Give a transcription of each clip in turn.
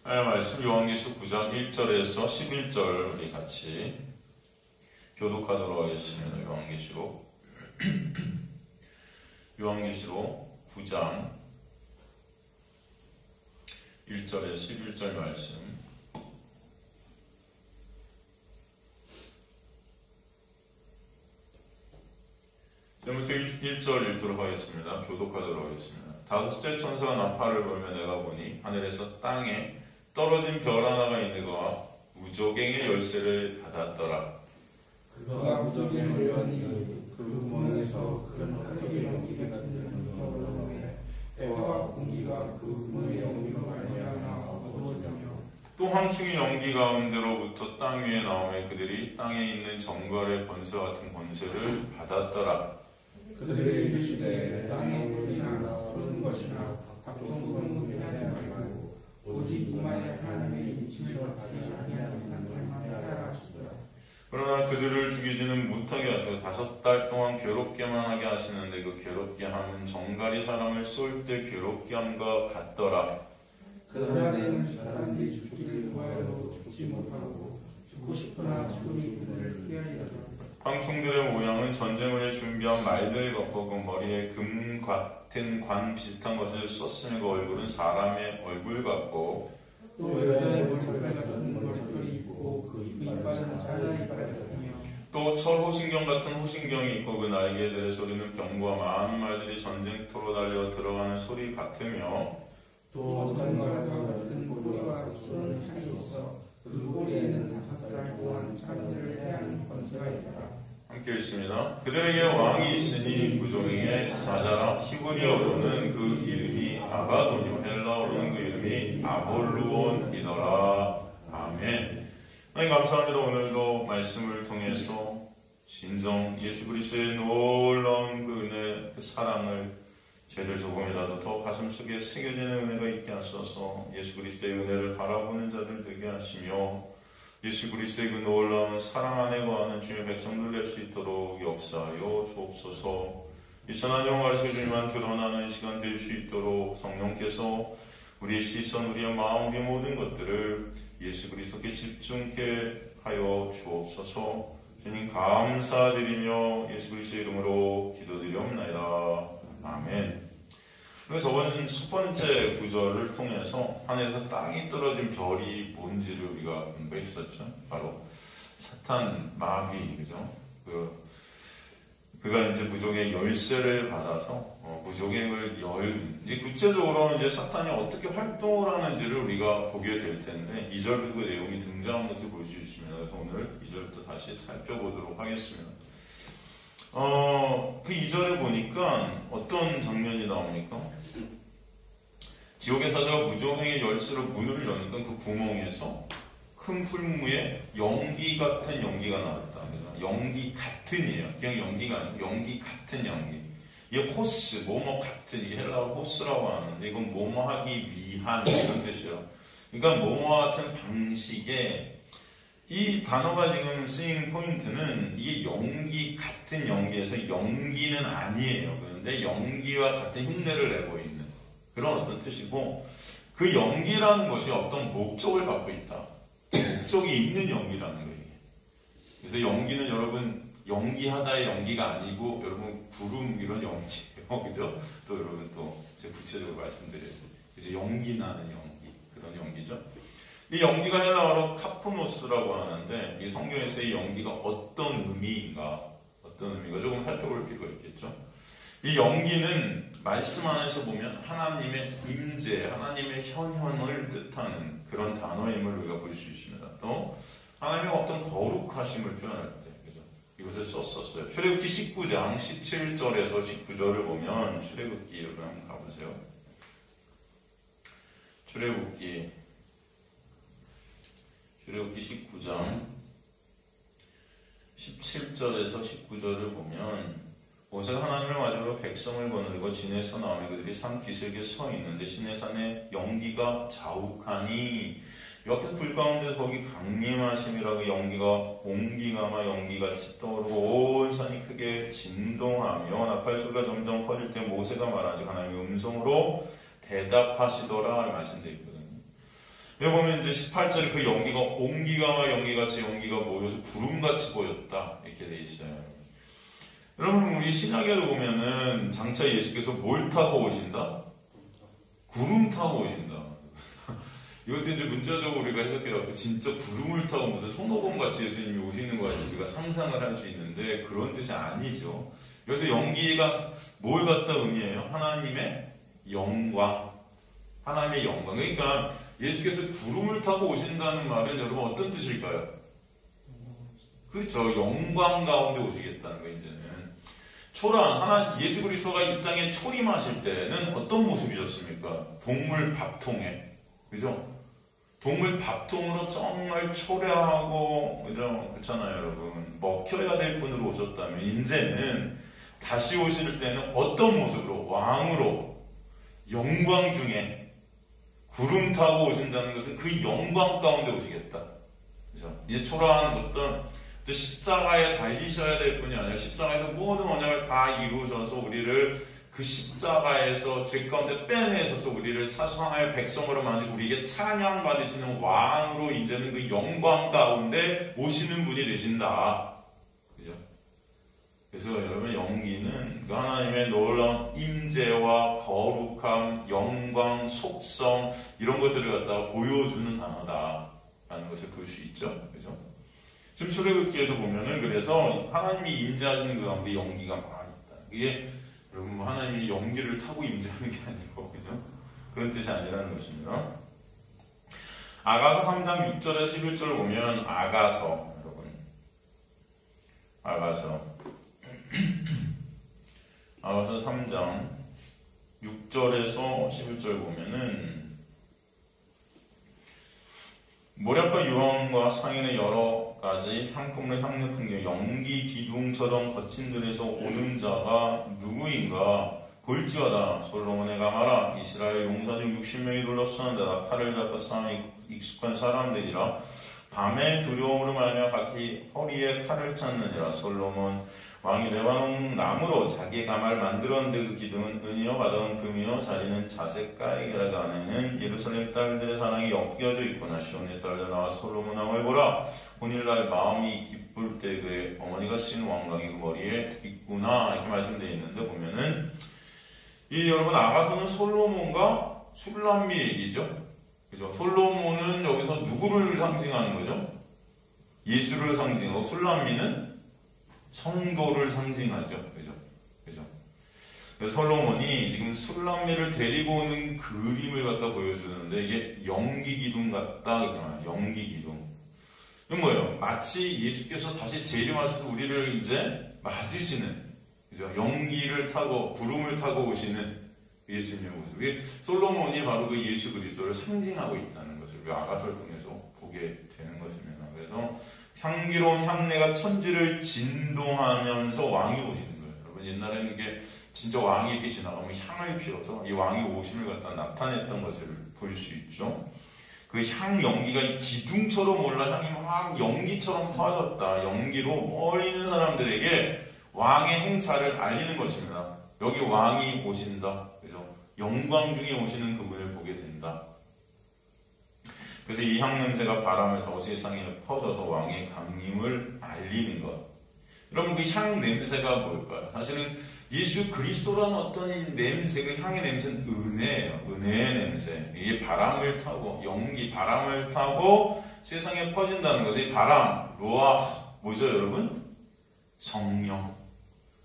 하나님의 말씀 요한계시록 9장 1절에서 11절 우리 같이 교독하도록 하겠습니다. 요한계시록 9장 1절에서 11절 말씀. 제부터 1절 읽도록 하겠습니다. 교독하도록 하겠습니다. 다섯째 천사가 나팔을 불며 내가 보니 하늘에서 땅에 떨어진 별 하나가 있는 거와 무저갱의 열쇠를 받았더라. 그가 무저갱을 여니 그 구멍에서 큰 하늘의 연기가 드는 겨울에 때와 공기가 그 문의 연기로 말미암아 어두워지며 또 황충이 연기 가운데로부터 땅 위에 나오며 그들이 땅에 있는 정갈의 권세 같은 권세를 받았더라. 그들의 이르시되 땅에 물이나 푸른 것이나 각종 수건물이나 말고 오직 이만의 하나님의 임신을 받지 아니하는 말만 하라 하시더라. 그러나 그들을 죽이지는 못하게 하시고 5달 동안 괴롭게만 하게 하시는데 그 괴롭게 함은 정갈이 사람을 쏠 때 괴롭게 함과 같더라. 그 안에는 사람들이 죽기를 구하여도 죽지 못하고 죽고 싶으나 죽음이 그들을 피하리라. 황충들의 모양은 전쟁을 위해 준비한 말들 같고 그 머리에 금 같은 관 비슷한 것을 썼으며 그 얼굴은 사람의 얼굴 같고 또 여자의 머리털 같은 머리털이 있고 그 이빨은 사자 이빨 같으며 또 철호신경 같은 호신경이 있고 그 날개들의 소리는 병과 많은 말들이 전쟁터로 달려 들어가는 소리 같으며 또 어떤 같은 고리와 쏘는 창이 있어 그 고리에는 5살 동안 사람들을 해하는 권세가 있더라. 함께 읽습니다. 그들에게 왕이 있으니 무종행의 사자라. 히브리어로는 그 이름이 아바돈이요 헬라어로는 그 이름이 아볼루온이더라. 아멘. 하나님 감사합니다. 오늘도 말씀을 통해서 진정 예수 그리스도의 놀라운 그 은혜, 그 사랑을 죄를 조금이라도 더 가슴속에 새겨지는 은혜가 있게 하소서. 예수 그리스도의 은혜를 바라보는 자들 되게 하시며 예수 그리스도의 그 놀라운 사랑 안에 거하는 주의 백성들 될 수 있도록 역사하여 주옵소서. 이 선한 영화에서 주님만 드러나는 시간 될 수 있도록 성령께서 우리의 시선, 우리의 마음, 우리의 모든 것들을 예수 그리스도께 집중케 하여 주옵소서. 주님 감사드리며 예수 그리스도의 이름으로 기도드리옵나이다. 아멘. 저번 첫 번째 구절을 통해서 하늘에서 땅이 떨어진 별이 뭔지를 우리가 공부했었죠. 바로 사탄, 마귀, 그죠? 그가 이제 무적의 열쇠를 받아서 무적행을 이제 구체적으로 이제 사탄이 어떻게 활동을 하는지를 우리가 보게 될 텐데 2절부터 그 내용이 등장한 것을 볼 수 있습니다. 그래서 오늘 2절부터 다시 살펴보도록 하겠습니다. 그 2절에 보니까 어떤 장면이 나옵니까? 지옥의 사자가 무저갱의 열쇠로 문을 여니까 그 구멍에서 큰 풀무에 연기 같은 연기가 나왔다. 연기 같은이에요. 그냥 연기가 아니고 연기 같은 연기. 이게 호스, 뭐뭐 같은, 이게 헬라어 호스라고 하는데 이건 뭐뭐 하기 위한 이런 뜻이에요. 그러니까 뭐뭐 같은 방식의 이 단어가 지금 쓰인 포인트는 이게 연기 같은 연기에서 연기는 아니에요. 그런데 연기와 같은 흉내를 내고 있는 그런 어떤 뜻이고 그 연기라는 것이 어떤 목적을 갖고 있다. 목적이 있는 연기라는 거예요. 그래서 연기는 여러분 연기하다의 연기가 아니고 여러분 구름 이런 연기예요. 그죠? 또 여러분 또 제가 구체적으로 말씀드려요. 그래서 연기 나는 연기 그런 연기죠. 이 연기가 헬라어로 카프노스라고 하는데 이 성경에서 이 연기가 어떤 의미인가 조금 살펴볼 필요가 있겠죠. 이 연기는 말씀 안에서 보면 하나님의 임재, 하나님의 현현을 뜻하는 그런 단어임을 우리가 볼 수 있습니다. 또 하나님의 어떤 거룩하심을 표현할 때 그죠? 이것을 썼었어요. 출애굽기 19장 17절에서 19절을 보면 출애굽기 여러분 한번 가보세요. 출애굽기 19장 17절에서 19절을 보면 모세가 하나님을 맞으러 백성을 거느리고 진에서 나오며 그들이 산 기슭에 서 있는데 시내산에 연기가 자욱하니 옆에서 불 가운데서 거기 강림하심이라고 연기가 공기가 막 연기같이 떠오르고 온 산이 크게 진동하며 나팔 소리가 점점 커질 때 모세가 말하지 하나님의 음성으로 대답하시더라 말씀되어 있거든요. 여기 보면 이제 18절에 그 연기가 옹기가 연기같이 연기가 모여서 구름같이 보였다. 이렇게 돼 있어요. 여러분, 우리 신약에도 보면은 장차 예수께서 뭘 타고 오신다? 구름 타고 오신다. 이것도 이제 문자적으로 우리가 해석해갖고 진짜 구름을 타고 무슨 손오공 같이 예수님이 오시는 거 같이 우리가 상상을 할 수 있는데 그런 뜻이 아니죠. 여기서 연기가 뭘 갖다 의미해요? 하나님의 영광. 하나님의 영광. 그러니까 예수께서 구름을 타고 오신다는 말은 여러분 어떤 뜻일까요? 그렇죠. 영광 가운데 오시겠다는 거예요, 이제는. 초란, 예수 그리스도가 이 땅에 초림하실 때는 어떤 모습이셨습니까? 동물 밥통에. 그죠? 동물 밥통으로 정말 초라하고, 그죠? 그렇잖아요, 여러분. 먹혀야 될 분으로 오셨다면, 이제는 다시 오실 때는 어떤 모습으로? 왕으로, 영광 중에, 구름 타고 오신다는 것은 그 영광 가운데 오시겠다. 그죠? 이제 초라한 어떤 십자가에 달리셔야 될 뿐이 아니라 십자가에서 모든 언약을 다 이루셔서 우리를 그 십자가에서 죄 가운데 빼내셔서 우리를 사상의 백성으로 만드시고 우리에게 찬양받으시는 왕으로 이제는 그 영광 가운데 오시는 분이 되신다. 그죠? 그래서 여러분, 영기는 그 하나님의 놀라운 임재와 거룩함, 영광, 속성 이런 것들을 갖다가 보여주는 단어다라는 것을 볼 수 있죠. 그죠? 지금 출애굽기에도 보면은 그래서 하나님이 임재하시는 그 가운데 연기가 많이 있다. 이게 여러분 하나님이 연기를 타고 임재하는 게 아니고, 그죠? 그런 뜻이 아니라는 것입니다. 아가서 3장 6절에서 11절을 보면 아가서, 여러분, 아가서 3장 6절에서 11절 보면은 모략과 유황과 상인의 여러 가지 향품의 향료품계 연기 기둥처럼 거친 들에서 오는 자가 누구인가 볼지어다. 솔로몬의 가마라. 이스라엘 용사 중 60명이 둘러싸는데다 칼을 잡고 싸움에 익숙한 사람들이라. 밤에 두려움으로 말하며 각기 허리에 칼을 찾느니라. 솔로몬 왕이 레바논 나무로 자기의 가마를 만들었는데 그 기둥은 은이요 바다는 금이요 자리는 자색 까이게라도 안에는 예루살렘 딸들의 사랑이 엮여져 있구나. 시온의 딸들 나와 솔로몬 왕을 보라. 오늘날 마음이 기쁠 때 그의 어머니가 쓴 왕관이 그 머리에 있구나. 이렇게 말씀되어 있는데 보면은 이 여러분 아가서는 솔로몬과 술람미 얘기죠. 그죠? 솔로몬은 여기서 누구를 상징하는 거죠? 예수를 상징하고 술람미는 성도를 상징하죠. 그죠? 그죠? 그래서 솔로몬이 지금 술람미를 데리고 오는 그림을 갖다 보여주는데 이게 연기 기둥 같다. 연기 기둥. 이건 뭐예요? 마치 예수께서 다시 재림하셔서 우리를 이제 맞으시는, 그죠? 연기를 타고, 구름을 타고 오시는 예수님의 모습이 솔로몬이 바로 그 예수 그리스도를 상징하고 있다는 것을 그 아가서를 통해서 보게 되는 것입니다. 그래서 향기로운 향내가 천지를 진동하면서 왕이 오시는 거예요. 여러분, 옛날에는 이게 진짜 왕이 이렇게 지나가면 향을 피워서 이 왕이 오심을 갖다 나타냈던 것을 볼 수 있죠. 그 향 연기가 이 기둥처럼 올라 향이 막 연기처럼 퍼졌다. 연기로 멀리 있는 사람들에게 왕의 행차를 알리는 것입니다. 여기 왕이 오신다. 그죠? 영광 중에 오시는 그분을 보게 된다. 그래서 이 향냄새가 바람을 타고 세상에 퍼져서 왕의 강림을 알리는 것. 여러분, 그 향냄새가 뭘까요? 사실은 예수 그리스도라는 어떤 냄새, 그 향의 냄새는 은혜예요. 은혜의 냄새. 이게 바람을 타고, 연기, 바람을 타고 세상에 퍼진다는 거죠. 이 바람, 루아, 뭐죠, 여러분? 성령.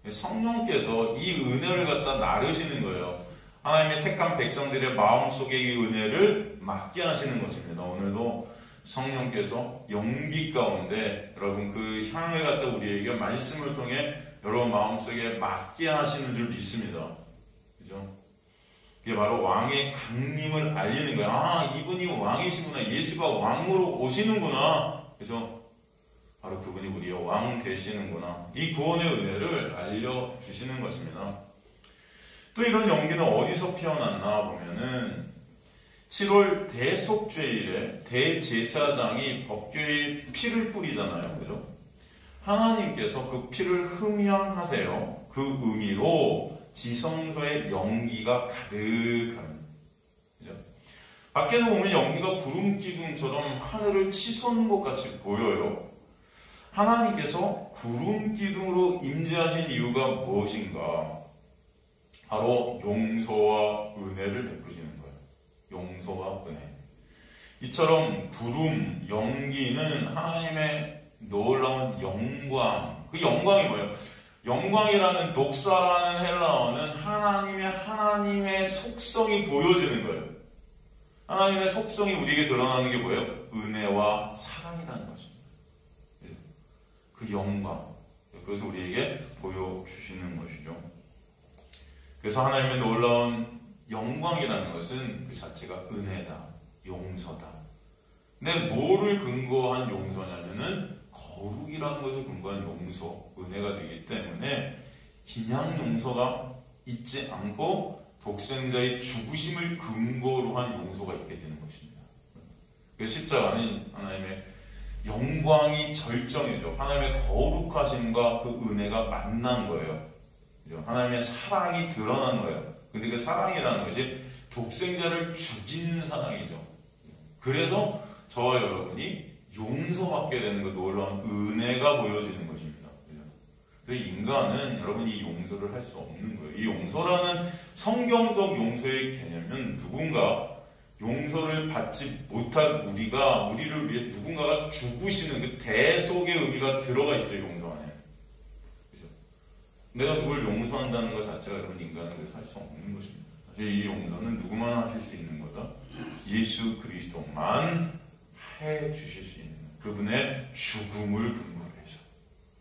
성령께서 이 은혜를 갖다 나르시는 거예요. 하나님의 택한 백성들의 마음속에 이 은혜를 맡게 하시는 것입니다. 오늘도 성령께서 연기 가운데 여러분 그 향을 갖다 우리에게 말씀을 통해 여러분 마음속에 맡게 하시는 줄 믿습니다. 그죠? 그게 바로 왕의 강림을 알리는 거예요. 아, 이분이 왕이시구나. 예수가 왕으로 오시는구나. 그죠? 바로 그분이 우리의 왕 되시는구나. 이 구원의 은혜를 알려주시는 것입니다. 또 이런 연기는 어디서 피어났나 보면은 7월 대속죄일에 대제사장이 법궤에 피를 뿌리잖아요. 그죠? 하나님께서 그 피를 흠양하세요. 그 의미로 지성소에 연기가 가득합니다. 그죠? 밖에서 보면 연기가 구름 기둥처럼 하늘을 치솟는 것 같이 보여요. 하나님께서 구름 기둥으로 임재하신 이유가 무엇인가? 바로 용서와 은혜를 베푸시는 거예요. 용서와 은혜. 이처럼 구름, 연기는 하나님의 놀라운 영광. 그 영광이 뭐예요? 영광이라는 독사라는 헬라어는 하나님의 속성이 보여지는 거예요. 하나님의 속성이 우리에게 드러나는 게 뭐예요? 은혜와 사랑이라는 것입니다. 그 영광. 그것을 우리에게 보여주시는 것이죠. 그래서 하나님의 놀라운 영광이라는 것은 그 자체가 은혜다, 용서다. 근데 뭐를 근거한 용서냐면은 거룩이라는 것을 근거한 용서, 은혜가 되기 때문에 그냥 용서가 있지 않고 독생자의 죽으심을 근거로 한 용서가 있게 되는 것입니다. 그래서 십자가는 하나님의 영광이 절정이죠. 하나님의 거룩하심과 그 은혜가 만난 거예요. 하나님의 사랑이 드러난 거예요. 근데 그 사랑이라는 것이 독생자를 죽이는 사랑이죠. 그래서 저와 여러분이 용서받게 되는 그 놀라운 은혜가 보여지는 것입니다. 그래서 인간은 여러분이 이 용서를 할 수 없는 거예요. 이 용서라는 성경적 용서의 개념은 누군가 용서를 받지 못한 우리를 위해 누군가가 죽으시는 그 대속의 의미가 들어가 있어요. 용서 안에. 그죠? 내가 누굴 용서한다는 것 자체가 여러분 인간은 할 수 없는 것입니다. 사실 이 용서는 누구만 하실 수 있는 거다. 예수 그리스도만 해 주실 수 있는 그분의 죽음을 근거로 해서.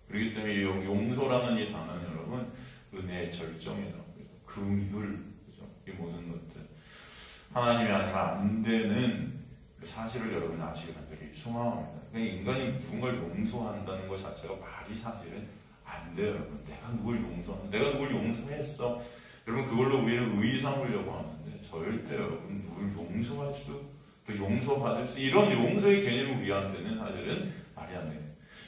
그렇기 때문에 이 용서라는 이 단어는 여러분 은혜의 절정이다. 긍휼, 이 모든 것들 하나님이 아니면 안 되는 사실을 여러분이 아시게 간절히 소망합니다. 그러니까 인간이 누군가를 용서한다는 것 자체가 말이 사실은 안 돼요. 여러분. 내가 누굴 용서했어. 여러분 그걸로 우리는 의 삼으려고 하는데 절대 여러분 누굴 용서할 수, 또 용서받을 수, 이런 용서의 개념이 우리한테는 사실은 말이 안 돼요.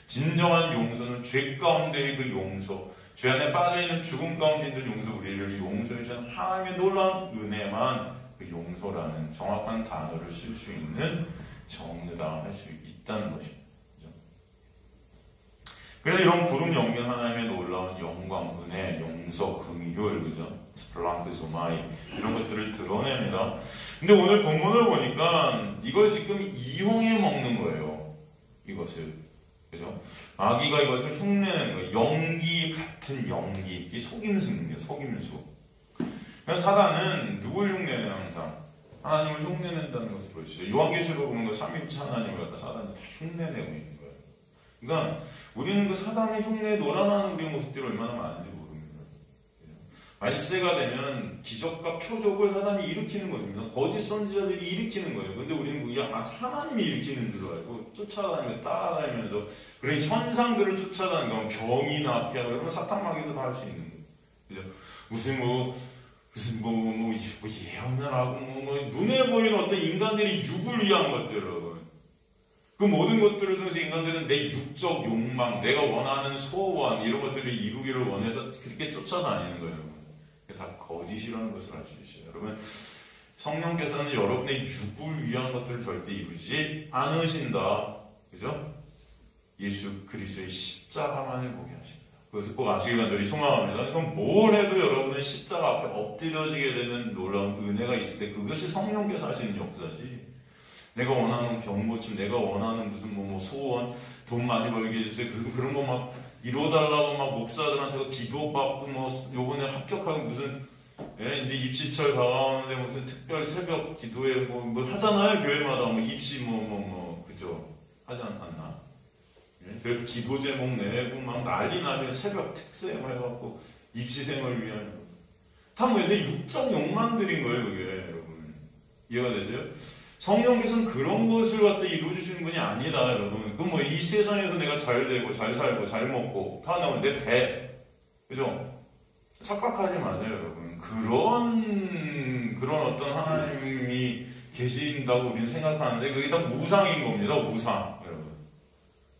진정한 용서는 죄 가운데의 그 용서, 죄 안에 빠져있는 죽음 가운데 있는 용서, 우리를 용서해 주시는 하나님의 놀라운 은혜만 그 용서라는 정확한 단어를 쓸 수 있는 정의다 할 수 있다는 것입니다. 그죠? 그래서 이런 구름 연기는 하나님의 놀라운 영광, 은혜, 용서, 긍휼, 그죠? 스플랑크 조마이 이런 것들을 드러냅니다. 근데 오늘 본문을 보니까 이걸 지금 이용해 먹는 거예요. 이것을. 그죠? 마귀가 이것을 흉내내는 거예요. 연기 같은 연기. 이 속임수입니다. 속임수. 그래서 사단은 누굴 흉내내요? 항상 하나님을 흉내낸다는 것을 보여주죠. 요한계시록 보는 거 삼위일체 하나님을 갖다 사단이 다 흉내내고 있는 거예요. 그러니까 우리는 그 사단의 흉내에 놀아나는 우리의 모습들이 얼마나 많은지 모릅니다. 말세가 되면 기적과 표적을 사단이 일으키는 것입니다. 거짓 선지자들이 일으키는 거예요. 근데 우리는 그냥 하나님이 일으키는 줄 알고 쫓아다니면서 따라다니면서 그런 현상들을 쫓아다니는 거면 병이나 아피하고 그러면 사탄 마귀도 다 할 수 있는 거예요. 그죠? 무슨 예언을 하고 눈에 보이는 어떤 인간들이 육을 위한 것들, 여러분. 그 모든 것들을 통해서 인간들은 내 육적 욕망, 내가 원하는 소원 이런 것들을 이루기를 원해서 그렇게 쫓아다니는 거예요. 다 거짓이라는 것을 알 수 있어요. 여러분, 성령께서는 여러분의 육을 위한 것들을 절대 이루지 않으신다. 그죠? 예수 그리스도의 십자가만을 보게 하십니다. 그것을 꼭 아시길 간절히 소망합니다. 그럼 뭘 해도 여러분은 십자가 앞에 엎드려지게 되는 놀라운 은혜가 있을 때 그것이 성령께서 하시는 역사지. 내가 원하는 병고침, 내가 원하는 무슨 소원, 돈 많이 벌게 해주세요. 그런 거 막 이뤄달라고 막 목사들한테 기도받고 요번에 합격하고 무슨 이제 입시철 다가오는데 무슨 특별 새벽 기도회 뭐 하잖아요. 교회마다 입시 그죠? 하지 않나? 그 기도 제목 내고 막 난리 나게 새벽 특세 해갖고 입시생을 위한 다 내 육적 욕망들인 거예요. 그게 여러분 이해가 되세요? 성령께서는 그런 것을 갖다 이루어주시는 분이 아니다, 여러분. 그럼 이 세상에서 내가 잘 되고 잘 살고 잘 먹고 다 나오면 내 배, 그죠? 착각하지 마세요, 여러분. 그런 어떤 하나님이 계신다고 우리는 생각하는데 그게 다 우상인 겁니다, 우상.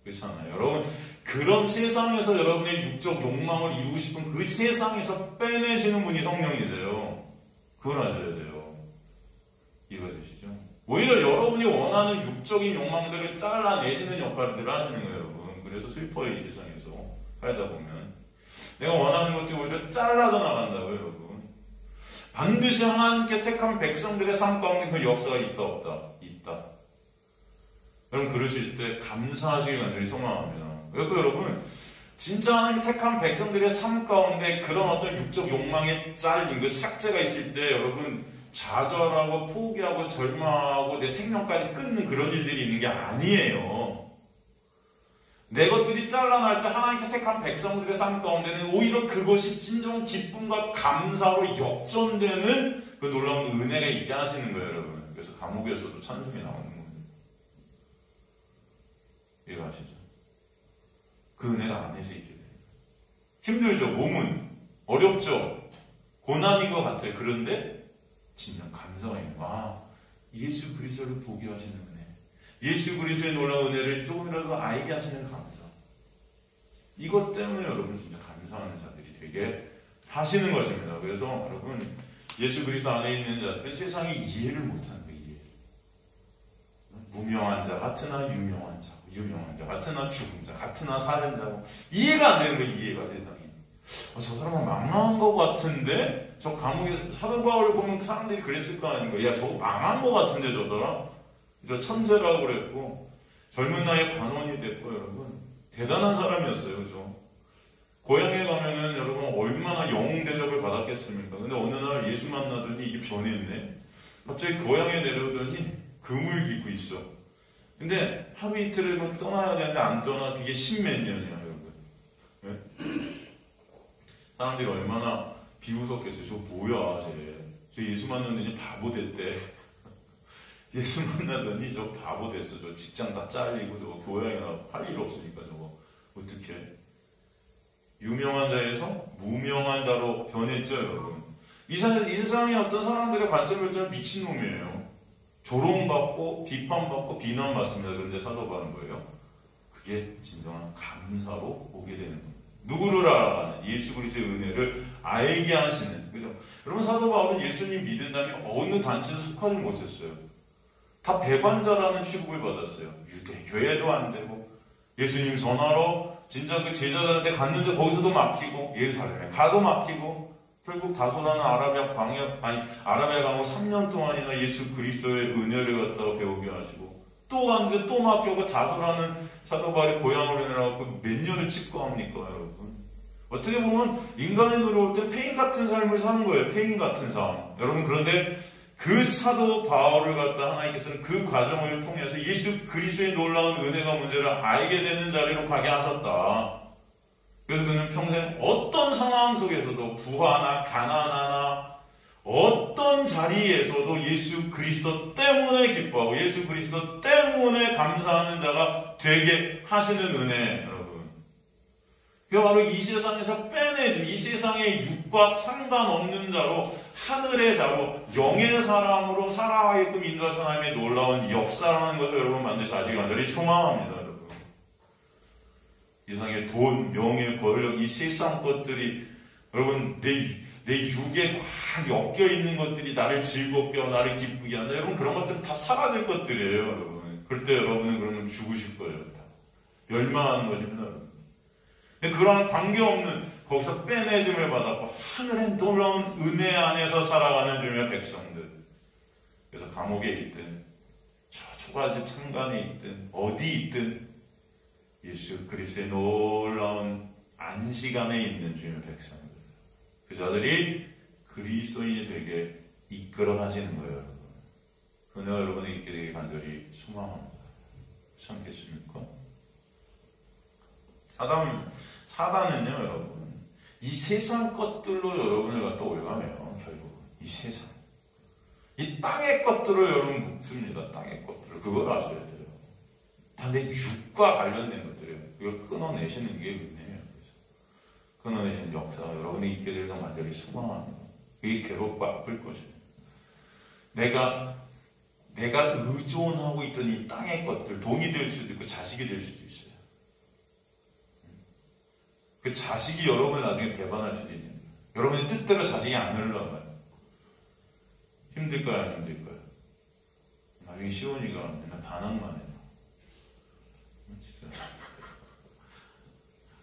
그렇잖아요. 여러분, 그런 세상에서 여러분의 육적 욕망을 이루고 싶은 그 세상에서 빼내시는 분이 성령이세요. 그걸 아셔야 돼요. 이해가 되시죠? 오히려 여러분이 원하는 육적인 욕망들을 잘라내시는 역할들을 하시는 거예요, 여러분. 그래서 슬퍼요, 이 세상에서. 살다 보면. 내가 원하는 것들이 오히려 잘라져 나간다고요, 여러분. 반드시 하나님께 택한 백성들의 삶 가운데 그 역사가 있다, 없다? 있다. 여러분, 그러실 때 감사하시길 간절히 소망합니다. 그래서 여러분, 진짜 하나님 택한 백성들의 삶 가운데 그런 어떤 육적 욕망에 잘린 그 삭제가 있을 때 여러분, 좌절하고 포기하고 절망하고 내 생명까지 끊는 그런 일들이 있는 게 아니에요. 내 것들이 잘라날 때 하나님께 택한 백성들의 삶 가운데는 오히려 그것이 진정 기쁨과 감사로 역전되는 그 놀라운 은혜가 있게 하시는 거예요, 여러분. 그래서 감옥에서도 찬송이 나오는 겁니다. 이해가시죠? 그 은혜가 안에서 있게 돼요. 힘들죠. 몸은 어렵죠. 고난인 것 같아요. 그런데 진정 감사가 있는 거예요. 예수 그리스도를 보게 하시는 은혜, 예수 그리스도의 놀라운 은혜를 조금이라도 알게 하시는 감사, 이것 때문에 여러분 진짜 감사하는 자들이 되게 하시는 것입니다. 그래서 여러분, 예수 그리스도 안에 있는 자들은 세상이 이해를 못하는 거예요. 이해. 무명한 자 같으나 유명한 자, 유명한 자 같으나 죽은 자 같으나 살인자고 이해가 안 되는 거예요. 이해가 세상이. 저 사람은 망망한 것 같은데, 저 감옥에 사도 바울을 보면 사람들이 그랬을 거 아닌가. 야, 저거 망한 것 같은데 저 사람? 저 천재라고 그랬고, 젊은 나이에 관원이 됐고, 여러분 대단한 사람이었어요. 그죠? 고향에 가면은 여러분 얼마나 영웅 대접을 받았겠습니까? 근데 어느 날 예수 만나더니 이게 변했네. 갑자기 고향에 내려오더니 금을 입고 있어. 근데 하루 이틀을 떠나야 되는데 안 떠나. 그게 십몇 년이야, 여러분. 네? 사람들이 얼마나 비웃었겠어요. 저 뭐야, 저 예수 만나더니 바보 됐대. 예수 만나더니 저 바보 됐어. 저 직장 다 잘리고 저거 교회에 할 일 없으니까 저거 어떻게? 유명한 자에서 무명한 자로 변했죠, 여러분. 이 세상에 어떤 사람들의 관점을 좀 미친놈이에요. 조롱받고 비판받고 비난받습니다. 그런데 사도바는 거예요. 그게 진정한 감사로 오게 되는 겁니다. 누구를 알아가는 예수 그리스도의 은혜를 알게 하시는, 그죠? 여러분, 사도 바울은 예수님 믿는다면 어느 단체도 속하지 못했어요. 다 배반자라는 취급을 받았어요. 유대교회도 안 되고, 예수님 전하러 진짜 그 제자들한테 갔는데 거기서도 막히고, 예루살렘에 가도 막히고, 결국 다소다는 아라비아 강으로 3년 동안이나 예수 그리스도의 은혜를 갖다가 배우게 하시고, 또 갔는데 또 막히고, 다소라는 사도 바울이 고향으로 내려가고 몇 년을 집거합니까, 여러분? 어떻게 보면 인간의 노력을 때 페인 같은 삶을 사는 거예요. 페인 같은 삶. 여러분, 그런데 그 사도 바울을 갖다 하나님께서는 그 과정을 통해서 예수 그리스도의 놀라운 은혜가 문제를 알게 되는 자리로 가게 하셨다. 그래서 그는 평생 어떤 상황 속에서도 부하나 가난하나 어떤 자리에서도 예수 그리스도 때문에 기뻐하고 예수 그리스도 때문에 감사하는 자가 되게 하시는 은혜, 여러분. 그 바로 이 세상에서 빼내진, 이 세상의 육과 상관없는 자로, 하늘의 자로, 영의 사람으로 살아가게끔 인도하신 하나님의 놀라운 역사라는 것을 여러분 반드시 아시기 간절히 소망합니다, 여러분. 이 세상의 돈, 명예, 권력, 이 세상 것들이 여러분 내 육에 꽉 엮여 있는 것들이 나를 즐겁게 하고 나를 기쁘게 한다. 여러분, 그런 것들은 다 사라질 것들이에요, 여러분. 그럴 때 여러분은 그러면 죽으실 거예요. 다. 멸망하는 것입니다, 여러분. 그런 관계없는, 거기서 빼내짐을 받았고 하늘의 놀라운 은혜 안에서 살아가는 주님의 백성들. 그래서 감옥에 있든 저 초가집 창간에 있든 어디 있든 예수 그리스도의 놀라운 안식 안에 있는 주님의 백성들, 그 자들이 그리스도인이 되게 이끌어 가시는 거예요, 여러분. 그 은혜가 여러분에게 있게 되길 간절히 소망합니다. 그렇지 않겠습니까? 사단은요, 여러분, 이 세상 것들로 여러분을 갖다 올가매요. 결국 이 세상, 이 땅의 것들을 여러분 묵습니다. 땅의 것들을. 그걸 아셔야 돼요. 다 내 육과 관련된 것들이에요. 이걸 끊어내시는 게 은혜예요. 끊어내시는 역사 여러분이 있게 되길 간절히 소망합니다. 그게 괴롭고 아플 것입니다. 내가 의존하고 있던 이 땅의 것들, 돈이 될 수도 있고 자식이 될 수도 있어요. 그 자식이 여러분을 나중에 배반할 수도 있는 거예요. 여러분의 뜻대로 자식이 안 흘러가요. 힘들까요? 안 힘들까요? 나중에 시온이가 맨날 반항만 해요. 진짜.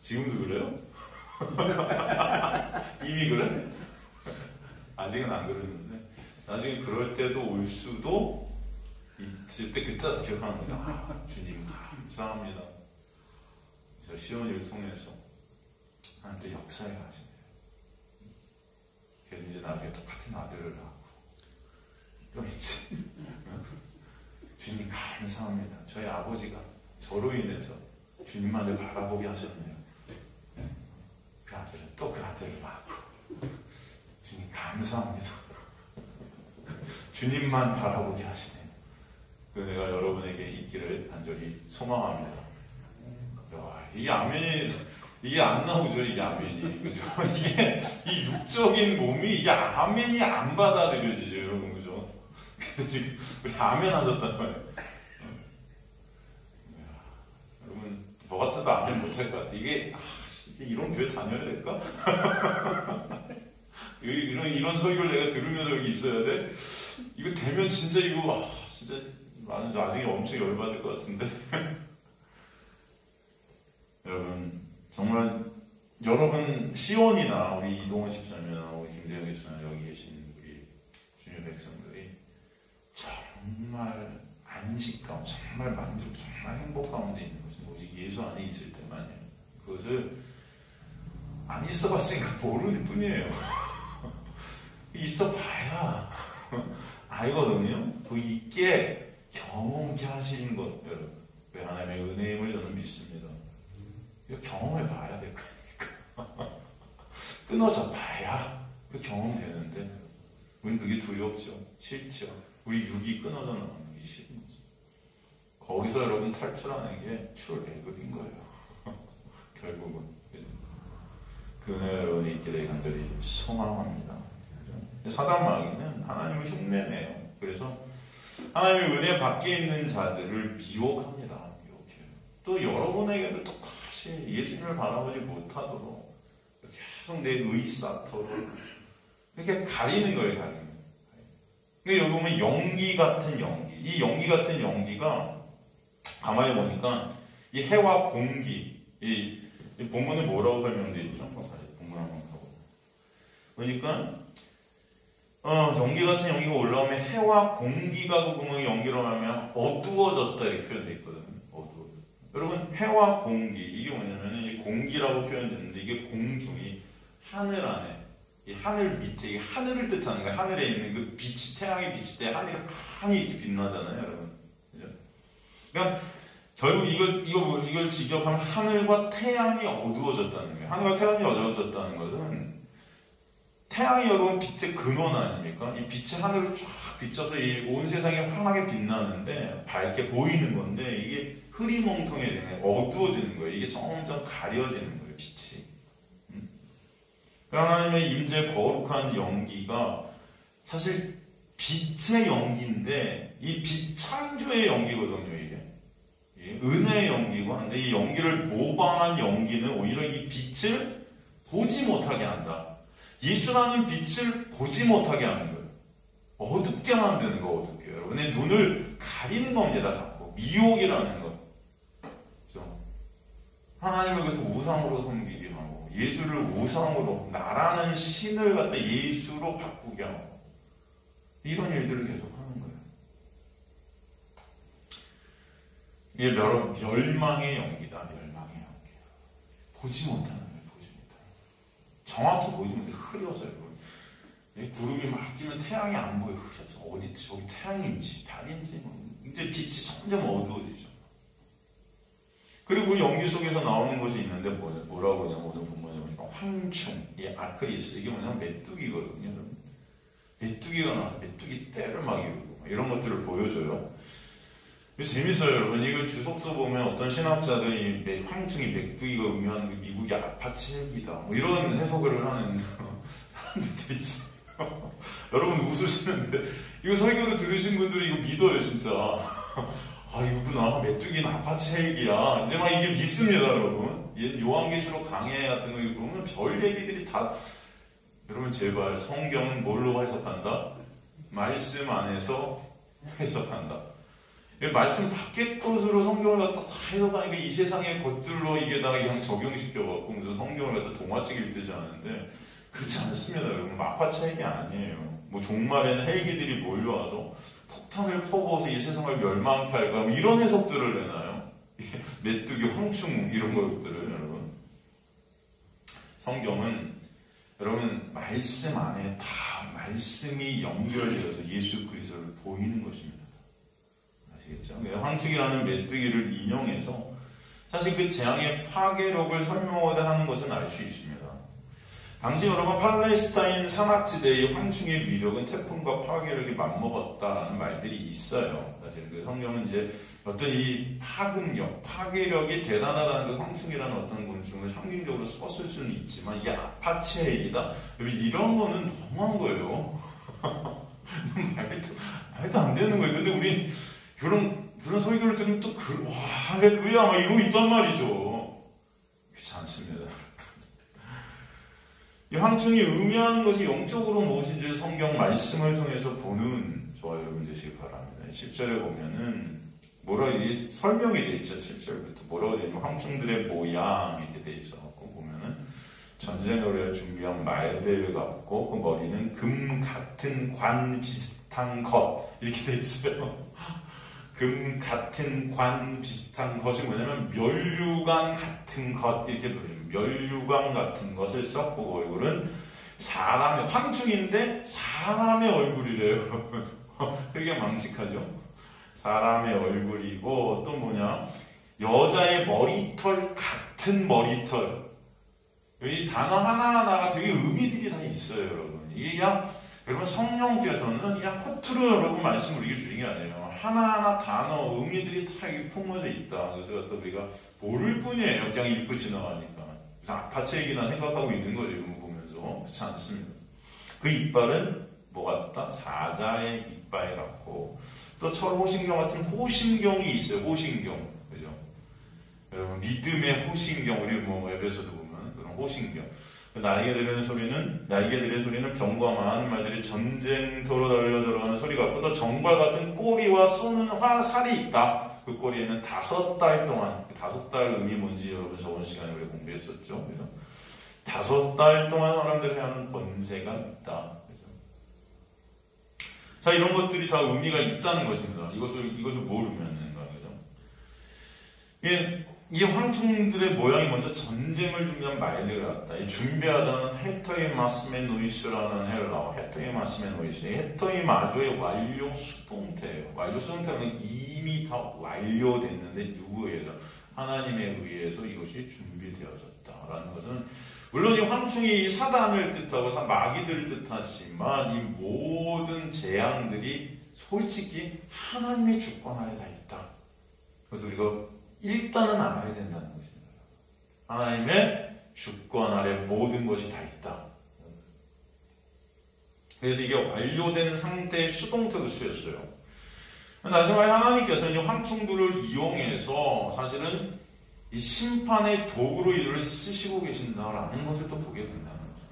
지금도 그래요? 이미 그래? 아직은 안 그러는데 나중에 그럴 때도 올 수도 있을 때 그때 기억하는 거죠. 아, 주님 감사합니다. 저 시온이를 통해서 나한테 역사에 하시네요. 그래서 이제 나중에 똑같은 아들을 낳고 또 있지. 주님 감사합니다. 저희 아버지가 저로 인해서 주님만을 바라보게 하셨네요. 그 아들은 또 그 아들을 낳고 주님 감사합니다. 주님만 바라보게 하시네요. 그 내가 여러분에게 있기를 간절히 소망합니다. 야, 이게 아멘이 이게 안 나오죠. 이게 아멘이 그죠? 이게 이 육적인 몸이 이게 아멘이 안 받아들여지죠, 여러분 그죠? 그래서 지금 우리 아멘 하셨단 말이에요. 여러분 뭐 같아도 아멘 못할 것 같아. 이게 이런 교회 다녀야 될까? 이런 설교를 내가 들으면서 여기 있어야 돼? 이거 되면 진짜 이거 진짜 나는 나중에 엄청 열받을 것 같은데. 여러분 정말 여러분 시온이나 우리 이동원 집사님이나 우리 김대영 집사님 여기 계신 우리 주님 백성들이 정말 안식 가운데 정말 만족 정말 행복 가운데 있는 것은 오직 예수 안에 있을 때만이에요. 그것을 안 있어봤으니까 모르는 뿐이에요. 있어봐야 알거든요. 그 있게 경험케 하시는 것, 여러분. 그 하나님의 은혜임을 저는 믿습니다. 이거 경험해봐야 될 거니까. 끊어져 봐야 그 경험되는데 우린 그게 두렵죠. 싫죠. 우리 육이 끊어져 나가는 게 싫은 거죠. 거기서 여러분 탈출하는 게 출애굽인 거예요. 결국은. 그 은혜 여러분이 있기를 간절히 소망합니다. 사단 마귀는 하나님을 흉내내요. 그래서 하나님의 은혜 밖에 있는 자들을 미혹합니다. 미혹해요. 또 여러분에게도 똑같이 예수님을 바라보지 못하도록 계속 내 의사토로 이렇게 가리는 거예요. 가리는. 그러니까 여기 보면 연기 같은 연기. 이 연기 같은 연기가 가만히 보니까 이 해와 공기, 이 본문은 뭐라고 설명되어 있죠? 본문 한번 가보죠. 그러니까 연기 같은 연기가 올라오면 해와 공기가 그 구멍에 연기로 하면 어두워졌다 이렇게 표현되어 있거든요. 어두워졌다. 여러분 해와 공기 이게 뭐냐면 이 공기라고 표현되는데 이게 공중이 하늘 안에 이 하늘 밑에 이게 하늘을 뜻하는 거예요. 하늘에 있는 그 빛이 태양의 빛일 때 하늘이 환히 이렇게 빛나잖아요, 여러분. 그죠? 그러니까 결국 이걸 직역하면 하늘과 태양이 어두워졌다는 거예요. 하늘과 태양이 어두워졌다는 것은 태양이 여러분 빛의 근원 아닙니까? 이 빛이 하늘을 쫙 비춰서 이 온 세상이 환하게 빛나는데 밝게 보이는 건데 이게 흐리멍텅해지는 거예요. 어두워지는 거예요. 이게 점점 가려지는 거예요. 빛이. 하나님의 임재 거룩한 연기가 사실 빛의 연기인데 이 빛 창조의 연기거든요. 이게 은혜의 연기고 한데 이 연기를 모방한 연기는 오히려 이 빛을 보지 못하게 한다. 예수라는 빛을 보지 못하게 하는 거예요. 어둡게 만드는 거, 어둡게. 여러분의 눈을 가리는 겁니다, 자꾸. 미혹이라는 것. 그렇죠? 하나님을 그래서 우상으로 섬기게 하고, 예수를 우상으로, 나라는 신을 갖다 예수로 바꾸게 하고, 이런 일들을 계속 하는 거예요. 이게 멸망의 연기다, 멸망의 연기. 보지 못하는 거예요. 정확히 보이지 못해 흐려서요. 구름이 막 끼면 태양이 안 보여. 흐려서 어디 저기 태양인지 달인지 이제 빛이 점점 어두워지죠. 그리고 연기 속에서 나오는 것이 있는데 뭐라고 하냐면 오늘 본문에 보니까 황충, 이 아크리스 이게 뭐냐면 메뚜기거든요. 메뚜기가 나와서 메뚜기 떼를 막 이루고 이런 것들을 보여줘요. 재밌어요, 여러분. 이걸 주석서 보면 어떤 신학자들이 황충이 메뚜기가 의미하는 게 미국의 아파트 헬기다. 뭐 이런 해석을 하는 사람들도 있어요. 여러분 웃으시는데 이거 설교를 들으신 분들이 이거 믿어요, 진짜. 아, 이거구나. 메뚜기는 아파트 헬기야. 이제 막 이게 믿습니다, 여러분. 요한계시록 강해 같은 거 보면 별 얘기들이 다. 여러분 제발 성경은 뭘로 해석한다? 말씀 안에서 해석한다. 말씀 밖의 것으로 성경을 갖다 다 해석하니까 이 세상의 것들로 이게 다 그냥 적용시켜갖고 무슨 성경을 갖다 동화책 읽듯이 하는데 그렇지 않습니다, 여러분. 마파책이 아니에요. 뭐 종말에는 헬기들이 몰려와서 폭탄을 퍼부어서 이 세상을 멸망케 할까 이런 해석들을 내나요? 메뚜기, 황충 이런 것들을 여러분. 성경은 여러분 말씀 안에 다 말씀이 연결되어서 예수 그리스도를 보이는 것입니다. 아시겠죠? 황충이라는 메뚜기를 인용해서 사실 그 재앙의 파괴력을 설명하고자 하는 것은 알 수 있습니다. 당시 여러분 팔레스타인 산악지대의 황충의 위력은 태풍과 파괴력이 맞먹었다라는 말들이 있어요. 사실 그 성경은 이제 어떤 이 파급력, 파괴력이 대단하다는 그 황충이라는 어떤 곤충을 상징적으로 썼을 수는 있지만 이게 아파체이다? 이런 거는 너무한 거예요. 말도 안 되는 거예요. 근데 우리 그런 설교를 들으면 또 와, 할렐루야 막 이러고 있단 말이죠. 그렇지 않습니다. 이 황충이 의미하는 것이 영적으로 무엇인지 성경 말씀을 통해서 보는 저와 여러분 되시기 바랍니다. 10절에 보면은 설명이 되어 있죠. 7절부터 뭐라고 되어 있냐면 황충들의 모양 이렇게 되어 있어갖고 보면은 전쟁을 준비한 말들 같고 그 머리는 금 같은 관 비슷한 것 이렇게 되어 있어요. 금 같은 관 비슷한 것이 뭐냐면 멸류관 같은 것 이렇게 보여요. 멸류관 같은 것을 썼고 얼굴은 사람의 황충인데 사람의 얼굴이래요. 되게 망측하죠. 사람의 얼굴이고 또 뭐냐 여자의 머리털 같은 머리털. 이 단어 하나하나가 되게 의미들이 다 있어요, 여러분. 이게 그냥 여러분 성령께서는 그냥 허투루 여러분 말씀을 우리에게 주신 게 아니에요. 하나하나 단어 의미들이 다 품어져 있다. 그래서 또 우리가 모를 뿐이에요. 그냥 읽고 지나가니까. 그래서 아파트 얘기나 생각하고 있는 거죠. 이런 거 보면서. 그렇지 않습니다. 그 이빨은 뭐 같다? 사자의 이빨 같고 또 철호신경 같은 호신경이 있어요. 호신경. 그죠? 여러분 믿음의 호신경. 우리 뭐 에베소도 보면 그런 호신경. 날개들의 소리는 병과 많은 말들이 전쟁터로 달려 들어가는 소리 같고 또 정발 같은 꼬리와 쏘는 화살이 있다. 그 꼬리에는 5달 동안 5달 의미 뭔지 여러분 저번 시간에 우리 공부했었죠. 그죠? 5달 동안 사람들이 하는 권세가 있다. 그죠? 자, 이런 것들이 다 의미가 있다는 것입니다. 이것을 모르면은 그죠? 이 황충들의 모양이 먼저 전쟁을 준비한 말들 같다. 이 준비하다는 헤터이마스메노이스라는 헬라어, 헤터이마스메노이스. 헤터이마조의 완료 수동태예요. 완료 수동태는 이미 다 완료됐는데 누구에 의해서? 하나님에 의해서 이것이 준비되어졌다라는 것은 물론 이 황충이 사단을 뜻하고 마귀들을 뜻하지만 이 모든 재앙들이 솔직히 하나님의 주권 아래 다 있다. 그래서 우리가 일단은 알아야 된다는 것입니다. 하나님의 주권 아래 모든 것이 다 있다. 그래서 이게 완료된 상태의 수동태로 쓰였어요. 나중에 하나님께서 이 황충들을 이용해서 사실은 이 심판의 도구로 이들을 쓰시고 계신다라는 것을 또 보게 된다는 거죠.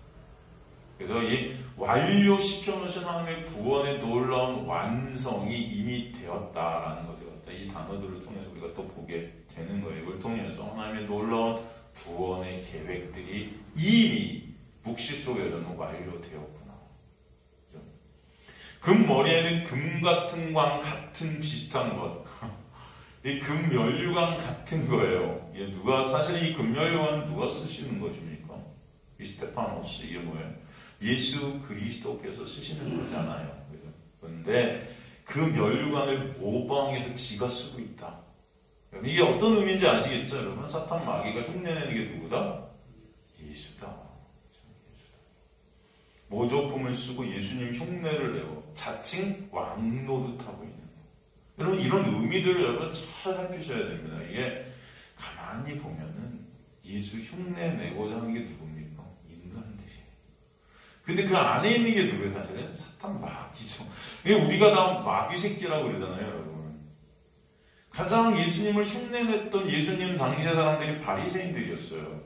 그래서 이 완료시켜 놓으신 하나님의 구원의 놀라운 완성이 이미 되었다라는 것을 이 단어들을 통해서 우리가 또 보게 되는 거예요. 이걸 통해서 하나님의 놀라운 구원의 계획들이 이미 묵시 속에서는 완료되었구나. 그렇죠? 금 머리에는 금 같은 광 같은 비슷한 것. 이 금면류관 같은 거예요. 사실 이 금면류관은 누가 쓰시는 것입니까? 이 스테파노스, 이게 뭐예요? 예수 그리스도께서 쓰시는 거잖아요. 그런데 그 면류관을 모방해서 지가 쓰고 있다. 이게 어떤 의미인지 아시겠죠? 여러분, 사탄 마귀가 흉내내는 게 누구다? 예수다. 모조품을 쓰고 예수님 흉내를 내고 자칭 왕 노릇하고 있는 거. 여러분, 이런 의미들을 여러분 잘 살피셔야 됩니다. 이게 가만히 보면은 예수 흉내 내고자 하는 게 누굽니까? 인간들이에요. 근데 그 안에 있는 게 누구예요? 사실은 사탄 마귀죠. 우리가 다 마귀 새끼라고 그러잖아요, 여러분. 가장 예수님을 흉내냈던 예수님 당시의 사람들이 바리새인들이었어요.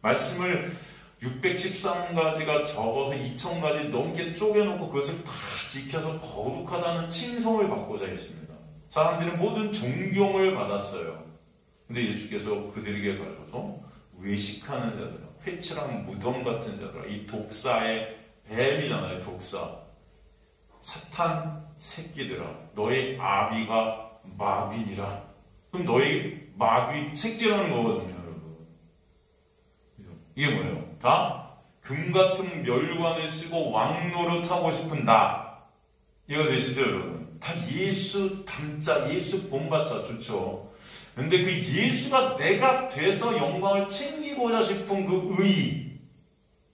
말씀을 613가지가 적어서 2000가지 넘게 쪼개놓고 그것을 다 지켜서 거룩하다는 칭송을 받고자 했습니다. 사람들은 모든 존경을 받았어요. 근데 예수께서 그들에게 가셔서 외식하는 자들, 회칠한 무덤 같은 자들, 이 독사의 뱀이잖아요. 독사. 사탄 새끼들아, 너의 아비가 마귀니라. 그럼 너희 마귀 색칠하는 거거든요, 여러분. 이게 뭐예요? 다 금 같은 멸관을 쓰고 왕노릇하고 싶은 나. 이해가 되시죠, 여러분? 다 예수 닮자, 예수 본받자 좋죠. 근데 그 예수가 내가 돼서 영광을 챙기고자 싶은 그 의,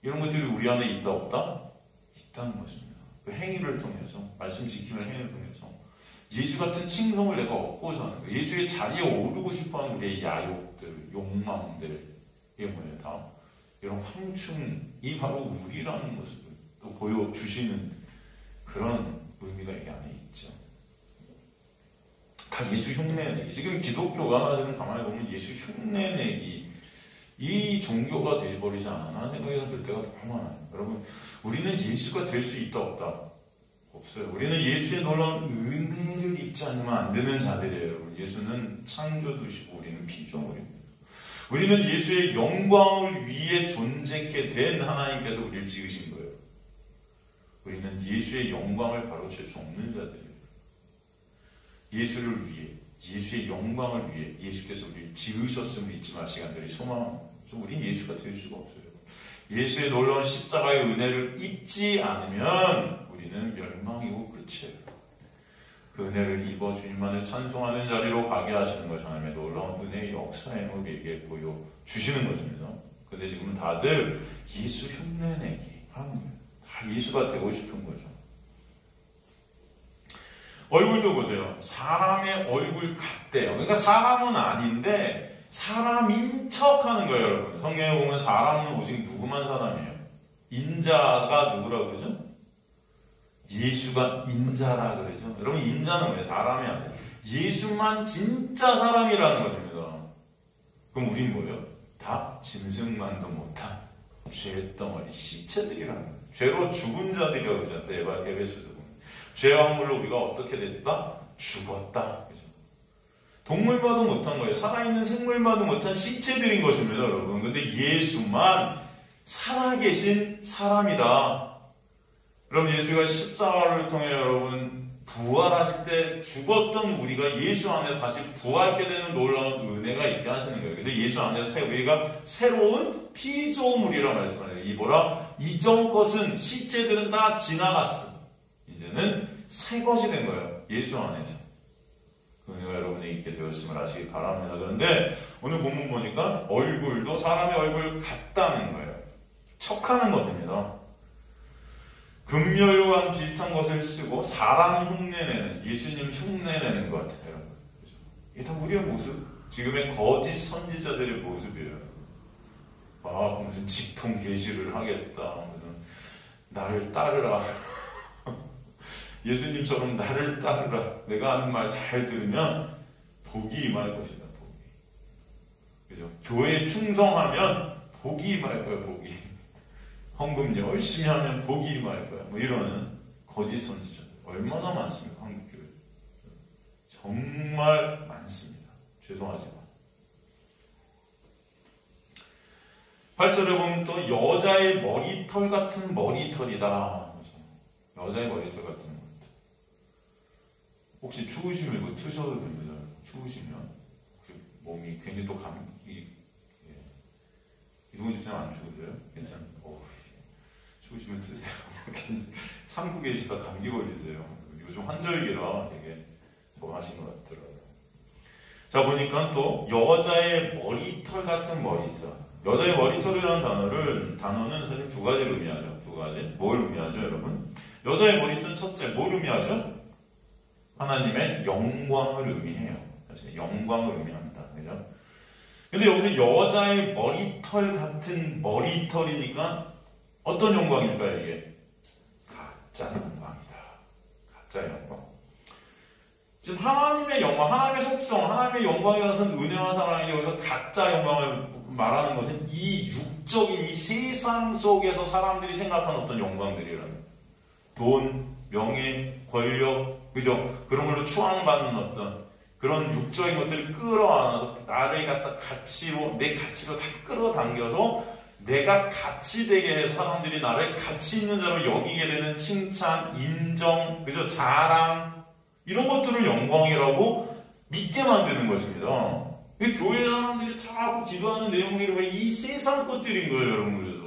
이런 것들이 우리 안에 있다 없다? 있다는 것입니다. 그 행위를 통해서, 말씀 지키는 행위를 통해서 예수 같은 칭송을 내가 얻고자 하는 거예요. 예수의 자리에 오르고 싶어하는 우리의 야욕들, 욕망들, 이게 뭐예요? 다 이런 황충이 바로 우리라는 것을 또 보여주시는 그런 의미가 이 안에 있죠. 다 예수 흉내내기. 지금 기독교가 지금 가만히 보면 예수 흉내내기, 이 종교가 되어버리지 않았나 하는 생각이 들 때가 너무 많아요. 여러분, 우리는 예수가 될 수 있다 없다? 없어요. 우리는 예수의 놀라운 은혜를 입지 않으면 안 되는 자들이에요. 여러분. 예수는 창조주시고 우리는 피조물입니다. 우리는 예수의 영광을 위해 존재케 된 하나님께서 우리를 지으신 거예요. 우리는 예수의 영광을 바로칠 수 없는 자들이에요. 예수를 위해, 예수의 영광을 위해 예수께서 우리를 지으셨음을 잊지 마시기 바랍니다. 소망, 우린 예수가 될 수가 없어요. 예수의 놀라운 십자가의 은혜를 입지 않으면 우리는 멸망이고 끝이에요. 그 은혜를 입어 주님만을 찬송하는 자리로 가게 하시는 것이 하나님의 놀라운 은혜의 역사에 우리에게 보여주시는 것입니다. 근데 지금 다들 예수 흉내내기 하는 거예요. 다 예수가 되고 싶은 거죠. 얼굴도 보세요. 사람의 얼굴 같대요. 그러니까 사람은 아닌데 사람인 척하는 거예요, 여러분. 성경에 보면 사람은 오직 누구만 사람이에요? 인자가 누구라고 그러죠? 예수가 인자라 그러죠. 여러분, 인자는 뭐예요? 사람이 아니에요. 예수만 진짜 사람이라는 것입니다. 그럼 우린 뭐예요? 다 짐승만도 못한 죄덩어리 시체들이라는 거예요. 죄로 죽은 자들이라고 그러죠. 에베소서 보면. 죄와 함으로 우리가 어떻게 됐다? 죽었다. 그죠? 동물마도 못한 거예요. 살아있는 생물마도 못한 시체들인 것입니다, 여러분. 근데 예수만 살아계신 사람이다. 그럼 예수가 십자가를 통해 여러분 부활하실 때 죽었던 우리가 예수 안에서 다시 부활하게 되는 놀라운 은혜가 있게 하시는 거예요. 그래서 예수 안에서 우리가 새로운 피조물이라 말씀하세요. 이 뭐라? 이전 것은 시체들은 다 지나갔어. 이제는 새 것이 된 거예요. 예수 안에서. 그 은혜가 여러분에게 있게 되었음을 아시기 바랍니다. 그런데 오늘 본문 보니까 얼굴도 사람의 얼굴 같다는 거예요. 척하는 것입니다. 금멸관 비슷한 것을 쓰고 사람 흉내내는, 예수님 흉내내는 것 같아요. 이게 다 우리의 모습, 지금의 거짓 선지자들의 모습이에요. 아, 무슨 직통 계시를 하겠다, 무슨 나를 따르라, 예수님처럼 나를 따르라, 내가 하는 말 잘 들으면 복이 임할 것이다. 복이. 그죠? 교회에 충성하면 복이 임할 거예요. 복이. 헌금 열심히 하면 복이 임할 거야. 뭐 이러는 거짓 선지자들 얼마나 많습니까? 한국교회. 정말 많습니다. 죄송하지만. 8절에 보면 또 여자의 머리털 같은 머리털이다. 여자의 머리털 같은 머리털. 혹시 추우시면 이거 트셔도 됩니다. 추우시면. 몸이 괜히 또 감기. 이동훈 집사님 안 추우세요? 괜찮아요? 추우시면 드세요. 참고 계시다 감기 걸리세요. 요즘 환절기라 되게 좋아하신 것 같더라고요. 자, 보니까 또 여자의 머리털 같은 머리털. 여자의 머리털이라는 단어는 사실 두 가지를 의미하죠. 두 가지. 뭘 의미하죠, 여러분? 여자의 머리털 첫째, 뭘 의미하죠? 하나님의 영광을 의미해요. 사실 영광을 의미합니다. 그죠? 근데 여기서 여자의 머리털 같은 머리털이니까 어떤 영광일까요, 이게? 가짜 영광이다. 가짜 영광. 지금 하나님의 영광, 하나님의 속성, 하나님의 영광이라는 은혜와 사랑이 여기서 가짜 영광을 말하는 것은 이 육적인 이 세상 속에서 사람들이 생각하는 어떤 영광들이라는 돈, 명예, 권력, 그죠? 그런 걸로 추앙받는 어떤 그런 육적인 것들을 끌어안아서 나를 갖다 가치로, 내 가치로 다 끌어당겨서 내가 가치 되게 해서 사람들이 나를 가치 있는 자로 여기게 되는 칭찬, 인정, 그죠? 자랑, 이런 것들을 영광이라고 믿게 만드는 것입니다. 교회 사람들이 다 기도하는 내용이 이 세상 것들인 거예요, 여러분. 그래서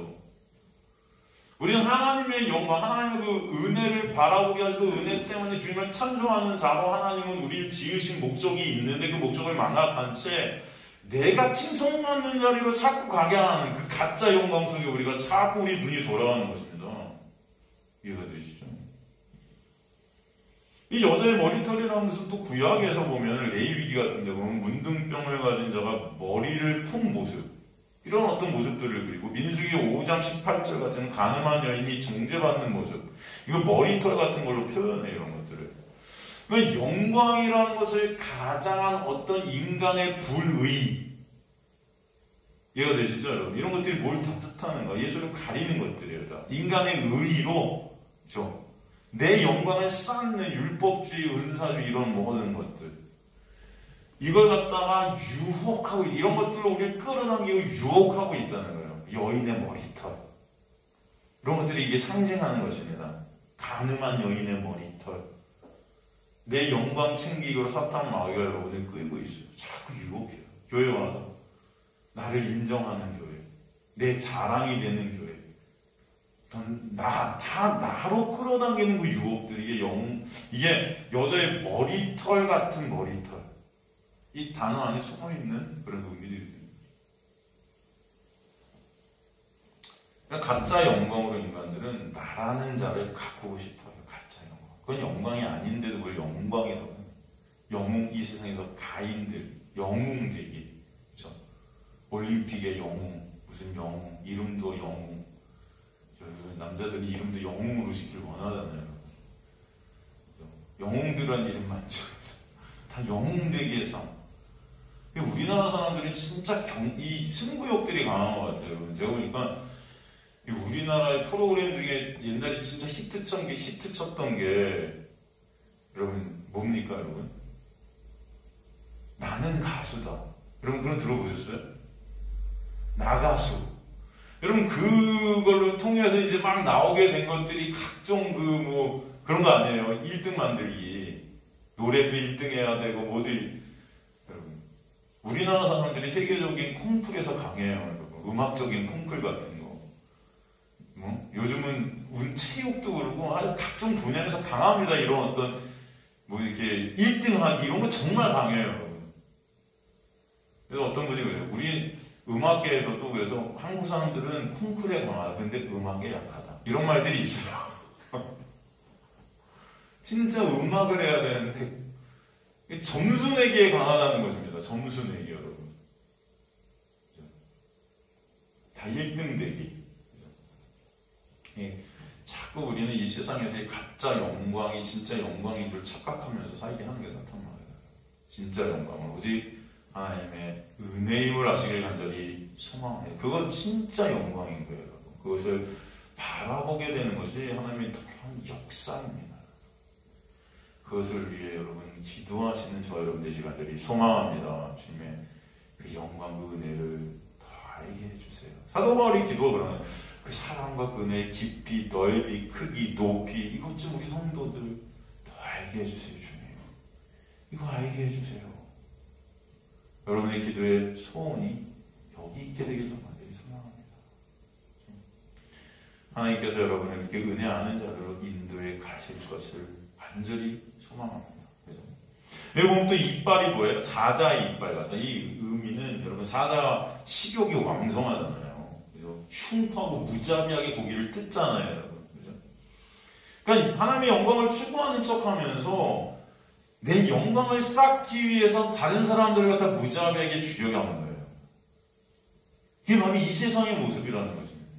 우리는 하나님의 영광, 하나님의 그 은혜를 바라보게 하시고 은혜 때문에 주님을 찬송하는 자로 하나님은 우리를 지으신 목적이 있는데 그 목적을 망각한 채 내가 칭송받는 자리로 자꾸 가게 하는 그 가짜 영광 속에 우리가 자꾸 우리 눈이 돌아가는 것입니다. 이해가 되시죠? 이 여자의 머리털이라는 것은 또 구약에서 보면 레위기 같은 데 보면 문둥병을 가진 자가 머리를 푼 모습, 이런 어떤 모습들을 그리고 민수기 5장 18절 같은 가늠한 여인이 정죄받는 모습, 이거 머리털 같은 걸로 표현해요. 이런 것들을. 그러니까 영광이라는 것을 가장한 어떤 인간의 불의, 이해가 되시죠 여러분? 이런 것들이 뭘 다 뜻하는가? 예수를 가리는 것들이에요. 다. 인간의 의로, 그렇죠? 내 영광을 쌓는 율법주의, 은사주의, 이런 모든 것들, 이걸 갖다가 유혹하고, 이런 것들로 우리를 끌어당기고 유혹하고 있다는 거예요. 여인의 머리털, 이런 것들이 이게 상징하는 것입니다. 가늠한 여인의 머리털, 내 영광 챙기기로 사탄 마귀가 여러분을 끌고 있어요. 자꾸 유혹해요. 교회 와서 나를 인정하는 교회, 내 자랑이 되는 교회, 다 나로 끌어당기는 그 유혹들이 이게 여자의 머리털 같은 머리털, 이 단어 안에 숨어있는 그런 의미들이 가짜 영광으로 인간들은 나라는 자를 가꾸고 싶어요. 가짜 영광. 그건 영광이 아닌데도 그걸 영광이라고 해요. 영웅, 이 세상에서 가인들, 영웅되기. 그렇죠? 올림픽의 영웅, 무슨 영웅, 이름도 영웅. 남자들이 이름도 영웅으로 짓길 원하잖아요. 영웅들한 이름 많죠. 다 영웅되기의 삶. 우리나라 사람들은 진짜 이 승부욕들이 강한 것 같아요. 제가 보니까 우리나라의 프로그램 중에 옛날에 진짜 히트 쳤던 게 여러분 뭡니까 여러분? 나는 가수다. 여러분 그런 들어보셨어요? 나가수. 여러분 그걸로 통해서 이제 막 나오게 된 것들이 각종 그런 거 아니에요. 1등 만들기. 노래도 1등 해야 되고 모두. 여러분 우리나라 사람들이 세계적인 콩쿨에서 강해요. 여러분. 음악적인 콩쿨 같은 거. 요즘은 체육도 그렇고 각종 분야에서 강합니다. 이런 어떤 이렇게 1등하기 이런 거 정말 강해요. 여러분. 그래서 어떤 분이 그래요. 우리 음악계에서도 그래서 한국 사람들은 콩쿨에 강하다. 근데 음악에 약하다. 이런 말들이 있어요. 진짜 음악을 해야 되는데 점수 내기에 강하다는 것입니다. 점수 내기 여러분. 다 1등 되기. 자꾸 우리는 이 세상에서의 가짜 영광이 진짜 영광인 걸 착각하면서 살게 하는 게 사탄 말이에요. 진짜 영광은 오직 하나님의 은혜임을 아시길 간절히 소망해요. 그건 진짜 영광인 거예요. 여러분. 그것을 바라보게 되는 것이 하나님의 특별한 역사입니다. 그것을 위해 여러분 기도하시는 저 여러분 되시길 간절히 소망합니다. 주님의 그 영광, 그 은혜를 더 알게 해주세요. 사도 바울이 기도가 그러는 그 사랑과 그 은혜의 깊이, 넓이, 크기, 높이, 이것 좀 우리 성도들 더 알게 해주세요. 주님. 이거 알게 해주세요. 여러분의 기도의 소원이 여기 있게 되길 간절히 소망합니다. 하나님께서 여러분을 이렇게 은혜 아는 자로 인도해 가실 것을 간절히 소망합니다. 그죠? 여기 보면 또 이빨이 뭐예요? 사자의 이빨 같다. 이 의미는 여러분 사자가 식욕이 왕성하잖아요. 그죠? 흉터하고 무자비하게 고기를 뜯잖아요. 여러분. 그죠? 그러니까 하나님의 영광을 추구하는 척하면서 내 영광을 쌓기 위해서 다른 사람들을 갖다 무자비하게 죽여가는 거예요. 그게 바로 이 세상의 모습이라는 것입니다.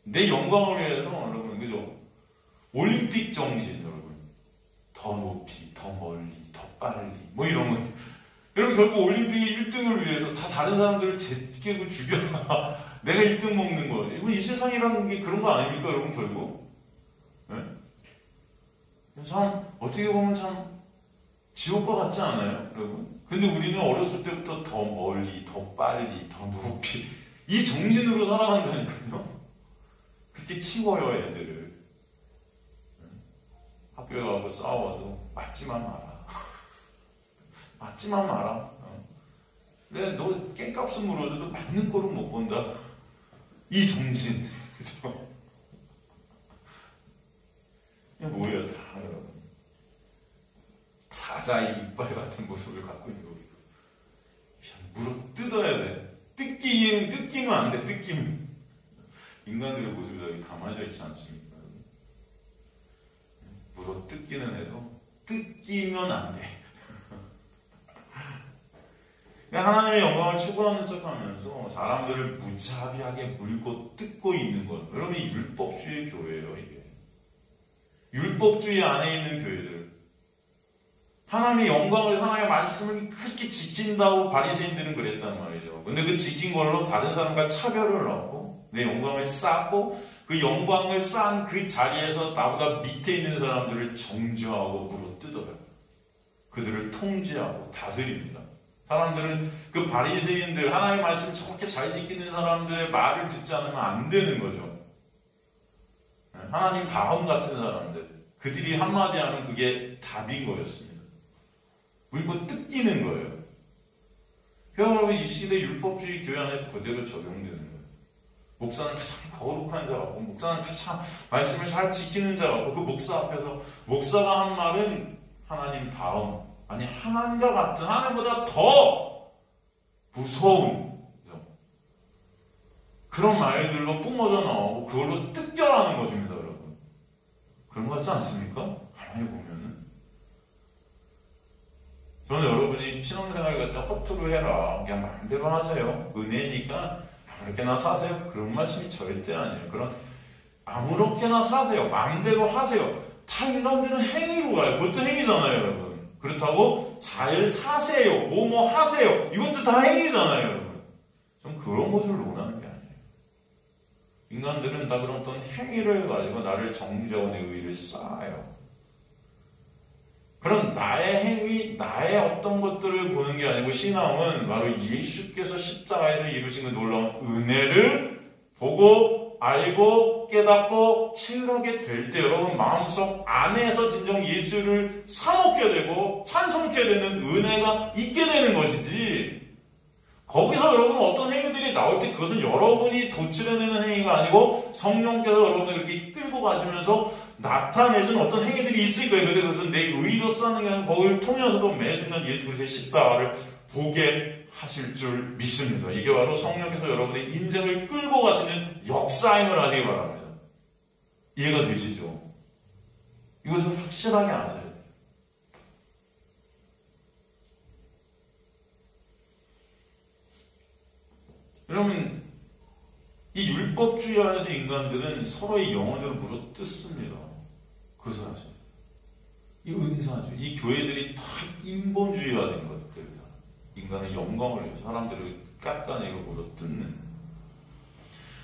내 영광을 위해서 여러분, 그죠? 올림픽 정신, 여러분. 더 높이, 더 멀리, 더 빨리, 뭐 이런 거. 여러분, 결국 올림픽의 1등을 위해서 다 다른 사람들을 제끼고 죽여. 내가 1등 먹는 거. 이 세상이라는 게 그런 거 아닙니까, 여러분, 결국? 네? 참 어떻게 보면 참 지옥과 같지 않아요, 여러분? 근데 우리는 어렸을 때부터 더 멀리, 더 빨리, 더 높이 이 정신으로 살아간다니까요. 그렇게 키워요, 애들을. 학교에 가고 싸워도 맞지만 마라. 맞지만 마라. 내가 너 깽값은 물어줘도 맞는 꼴은 못 본다. 이 정신. 그죠? 이게 뭐예요, 다 여러분. 사자의 이빨 같은 모습을 갖고 있는 우리도. 물어 뜯어야 돼. 뜯기면 안 돼, 뜯기면. 인간들의 모습이 여기 담아져 있지 않습니까? 물어 뜯기는 애도 뜯기면 안 돼. 하나님의 영광을 추구하는 척하면서 사람들을 무자비하게 물고 뜯고 있는 것. 여러분이 율법주의 교회예요, 이게. 율법주의 안에 있는 교회들. 하나님의 영광을, 하나님의 말씀을 그렇게 지킨다고 바리새인들은 그랬단 말이죠. 근데 그 지킨 걸로 다른 사람과 차별을 하고 내 영광을 쌓고 그 영광을 쌓은 그 자리에서 나보다 밑에 있는 사람들을 정죄하고 물어 뜯어요. 그들을 통제하고 다스립니다. 사람들은 그 바리새인들, 하나님의 말씀 저렇게 잘 지키는 사람들의 말을 듣지 않으면 안 되는 거죠. 하나님 다음 같은 사람들, 그들이 한마디 하면 그게 답인 거였습니다. 물고 뜯기는 거예요. 여러분, 이 시대 율법주의 교회 안에서 그대로 적용되는 거예요. 목사는 가장 거룩한 자라고, 목사는 가장 말씀을 잘 지키는 자라고, 그 목사 앞에서 목사가 한 말은 하나님 다음, 아니 하나님과 같은, 하나님보다 더 무서운 그런 말들로 뿜어져 나오고 그걸로 뜯겨나는 것입니다, 여러분. 그런 것 같지 않습니까? 가만히 보면은. 저는 여러분이 신앙생활 같은 허투루 해라, 그냥 마음대로 하세요, 은혜니까 아무렇게나 사세요, 그런 말씀이 절대 아니에요. 그런 아무렇게나 사세요, 마음대로 하세요. 다 인간들은 행위로 가요. 그것도 행위잖아요, 여러분. 그렇다고 잘 사세요, 뭐뭐 하세요, 이것도 다 행위잖아요, 여러분. 좀 그런 것을 논하는 게 아니에요. 인간들은 다 그런 어떤 행위를 가지고 나를 정죄하고 내 의의를 쌓아요. 그런 나의 행위, 나의 어떤 것들을 보는 게 아니고, 신앙은 바로 예수께서 십자가에서 이루신 그 놀라운 은혜를 보고 알고 깨닫고 체험하게 될 때 여러분 마음속 안에서 진정 예수를 사먹게 되고 찬송케 되는 은혜가 있게 되는 것이지, 거기서 여러분 어떤 행위들이 나올 때 그것은 여러분이 도출해내는 행위가 아니고 성령께서 여러분을 이렇게 이끌고 가시면서 나타내준 어떤 행위들이 있을 거예요. 근데 그것은 내 의로 쌓는 게 아니라 거기를 통해서도 매 순간 예수 그리스도의 십자가를 보게 하실 줄 믿습니다. 이게 바로 성령께서 여러분의 인생을 끌고 가시는 역사임을 하시기 바랍니다. 이해가 되시죠? 이것을 확실하게 아셔야 돼요. 여러분, 이 율법주의 안에서 인간들은 서로의 영혼을 물어뜯습니다. 그것을 아셔야 돼요. 이 은사주의, 이 교회들이 다 인본주의화된 것들이다. 인간의 영광을 위해서 사람들을 깎아내고 물어뜯는.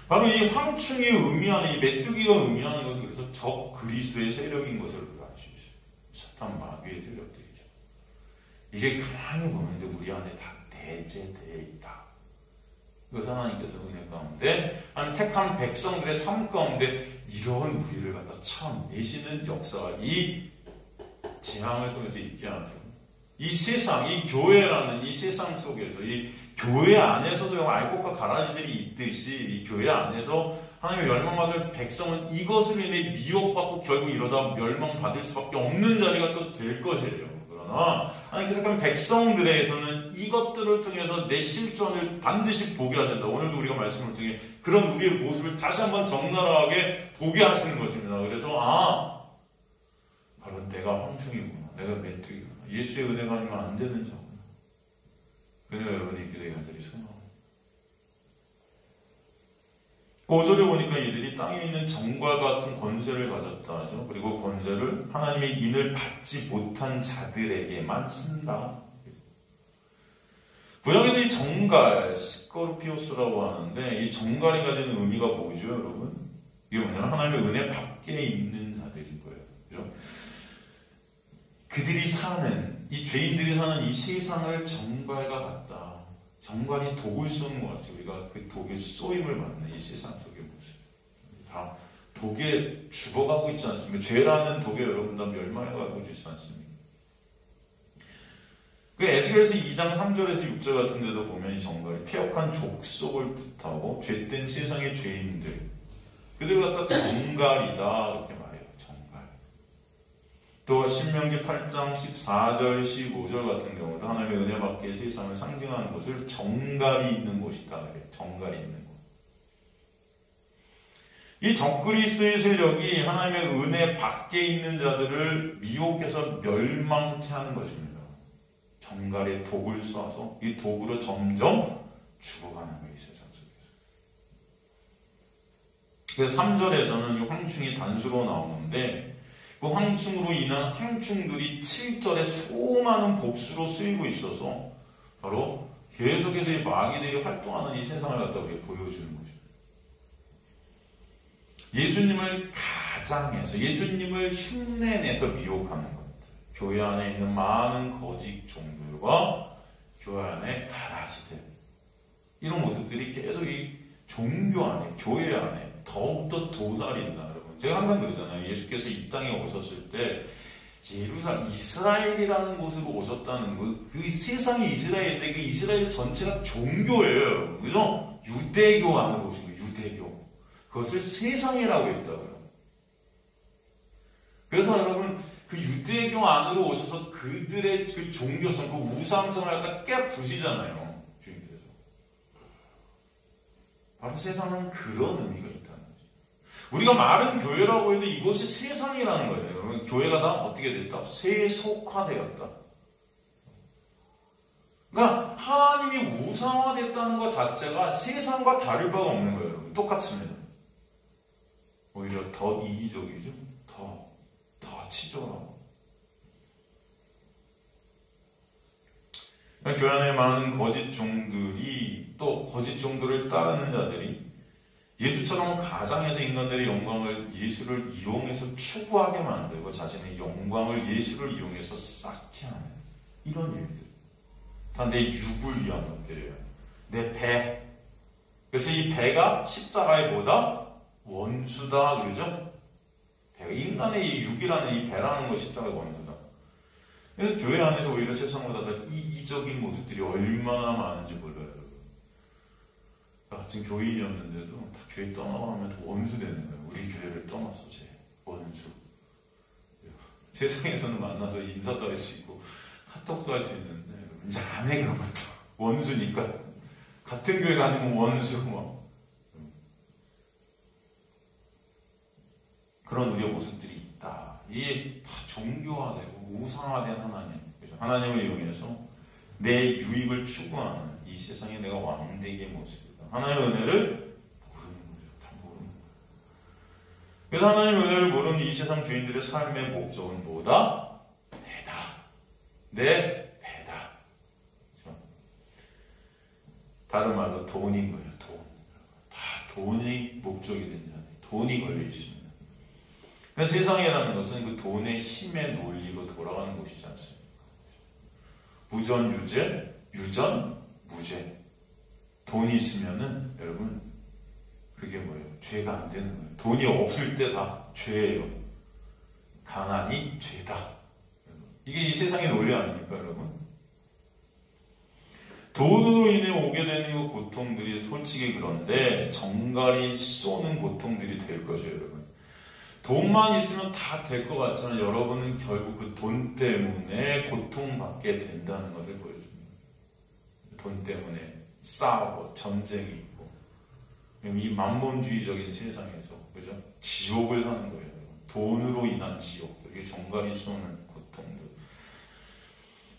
바로 이 황충이 의미하는, 이 메뚜기가 의미하는 것은 그래서 적 그리스도의 세력인 것을 아십시오. 사탄 마귀의 세력들이죠. 이게 가만히 보면 우리 안에 다 내재되어 있다. 그래서 하나님께서 은혜 가운데 한 택한 백성들의 삶 가운데 이런 우리를 갖다 참 내시는 역사가 이 재앙을 통해서 있게 하죠. 이 세상, 이 교회라는 이 세상 속에서 이 교회 안에서도 알곡과 가라지들이 있듯이 이 교회 안에서 하나님의 멸망받을 백성은 이것으로 인해 미혹받고 결국 이러다 멸망받을 수밖에 없는 자리가 또 될 것이에요. 그러나 하나님께서 택한 백성들에게서는 이것들을 통해서 내 실존을 반드시 보게 해야 된다. 오늘도 우리가 말씀을 통해 그런 우리의 모습을 다시 한번 적나라하게 보게 하시는 것입니다. 그래서 바로 내가 황충이구나, 내가 메뚜기구나, 예수의 은혜가 아니면 안 되는 자구나. 그래서 여러분이 있게 되게 간절히 소망합니다. 5절에 보니까 이들이 땅에 있는 정과 같은 권세를 가졌다 하죠. 그리고 권세를 하나님의 인을 받지 못한 자들에게만 쓴다. 구약에서 이 정갈, 스코르피오스라고 하는데 이 정갈이 가지는 의미가 뭐죠, 여러분? 이게 뭐냐면 하나님의 은혜 밖에 있는 자들인 거예요. 그죠? 그들이 사는, 이 죄인들이 사는 이 세상을 정갈과 같다. 정갈이 독을 쏘는 것 같아요. 우리가 그 독의 쏘임을 받는 이 세상 속의 모습. 다 독에 죽어가고 있지 않습니까? 죄라는 독에 여러분 다 멸망해가고 있지 않습니까? 그 에스겔서 2장 3절에서 6절 같은 데도 보면 이 정갈이 폐역한 족속을 뜻하고 죄된 세상의 죄인들, 그들 갖다 정갈이다 이렇게 말해요. 정갈. 또 신명기 8장 14절 15절 같은 경우도 하나님의 은혜 밖의 세상을 상징하는 것을 정갈이 있는 곳이다 그래요. 정갈이 있는 곳. 이 적그리스도의 세력이 하나님의 은혜 밖에 있는 자들을 미혹해서 멸망케 하는 것입니다. 정갈의 독을 쏴서 이 독으로 점점 죽어가는 거예요. 이 세상 속에서. 그래서 3절에서는 이 황충이 단수로 나오는데 그 황충으로 인한 황충들이 7절에 수많은 복수로 쓰이고 있어서 바로 계속해서 이 마귀들이 활동하는 이 세상을 갖다 우리가 보여주는 거죠. 예수님을 가장해서 예수님을 흉내내서 미혹하는 것. 교회 안에 있는 많은 거짓 종들과 교회 안에 가라지들, 이런 모습들이 계속 이 종교 안에, 교회 안에 더욱더 도달인다. 여러분, 제가 항상 그러잖아요. 예수께서 이 땅에 오셨을 때 예루살렘, 이스라엘이라는 곳으로 오셨다는 그 세상이 이스라엘인데 그 이스라엘 전체가 종교예요. 그죠? 유대교 안으로 오신 거예요. 유대교. 그것을 세상이라고 했다고요. 그래서 여러분, 그 유대교 안으로 오셔서 그들의 그 종교성, 그 우상성을 갖다 깨부시잖아요. 주님께서. 바로 세상은 그런 의미가 있다는 거죠. 우리가 말은 교회라고 해도 이것이 세상이라는 거예요. 여러분, 교회가 다 어떻게 됐다? 세속화되었다. 그러니까 하나님이 우상화됐다는 것 자체가 세상과 다를 바가 없는 거예요. 여러분. 똑같습니다. 오히려 더 이기적이죠. 더 치졸하고. 교회 안에 많은 거짓 종들이, 또 거짓 종들을 따르는 자들이 예수처럼 가장해서 인간들의 영광을 예수를 이용해서 추구하게 만들고 자신의 영광을 예수를 이용해서 쌓게 하는 이런 일들. 다 내 육을 위한 것들이에요. 내 배. 그래서 이 배가 십자가에 뭐다? 원수다. 그러죠? 인간의 이 육이라는 이 배라는 것이 십자가의 원수다. 그래서 교회 안에서 오히려 세상보다 더 이기적인 모습들이 얼마나 많은지 몰라요. 같은 교인이었는데도 다 교회 떠나고 하면 다 원수 되는 거예요. 우리 교회를 떠났어, 쟤. 원수. 세상에서는 만나서 인사도 할 수 있고 카톡도 할 수 있는데 이제 안 해, 그런 것도. 원수니까. 같은 교회가 아니면 원수. 뭐. 그런 우리의 모습들이 있다. 이게 다 종교화되고 우상화된 하나님. 그죠? 하나님을 이용해서 내 유익을 추구하는 이 세상에 내가 왕되기의 모습이다. 하나님의 은혜를 모르는 거죠. 다 모르는 거예요. 그래서 하나님의 은혜를 모르는 이 세상 주인들의 삶의 목적은 뭐다? 배다. 내 배다. 그렇죠? 다른 말로 돈인 거예요. 돈. 다 돈이 목적이 된 자들. 돈이 걸려 있습니다. 그래서 세상이라는 것은 그 돈의 힘의 논리로 돌아가는 곳이지 않습니까? 무전유죄, 유전, 무죄. 돈이 있으면은 여러분 그게 뭐예요? 죄가 안 되는 거예요. 돈이 없을 때 다 죄예요. 가난이 죄다. 이게 이 세상의 논리 아닙니까, 여러분? 돈으로 인해 오게 되는 그 고통들이 솔직히 그런데 정갈이 쏘는 고통들이 될 거죠, 여러분. 돈만 있으면 다 될 것 같지만 여러분은 결국 그 돈 때문에 고통받게 된다는 것을 보여줍니다. 돈 때문에 싸우고 전쟁이 있고 이 만몬주의적인 세상에서, 그죠? 지옥을 사는 거예요. 돈으로 인한 지옥들, 이게 정갈이 쏘는 고통들.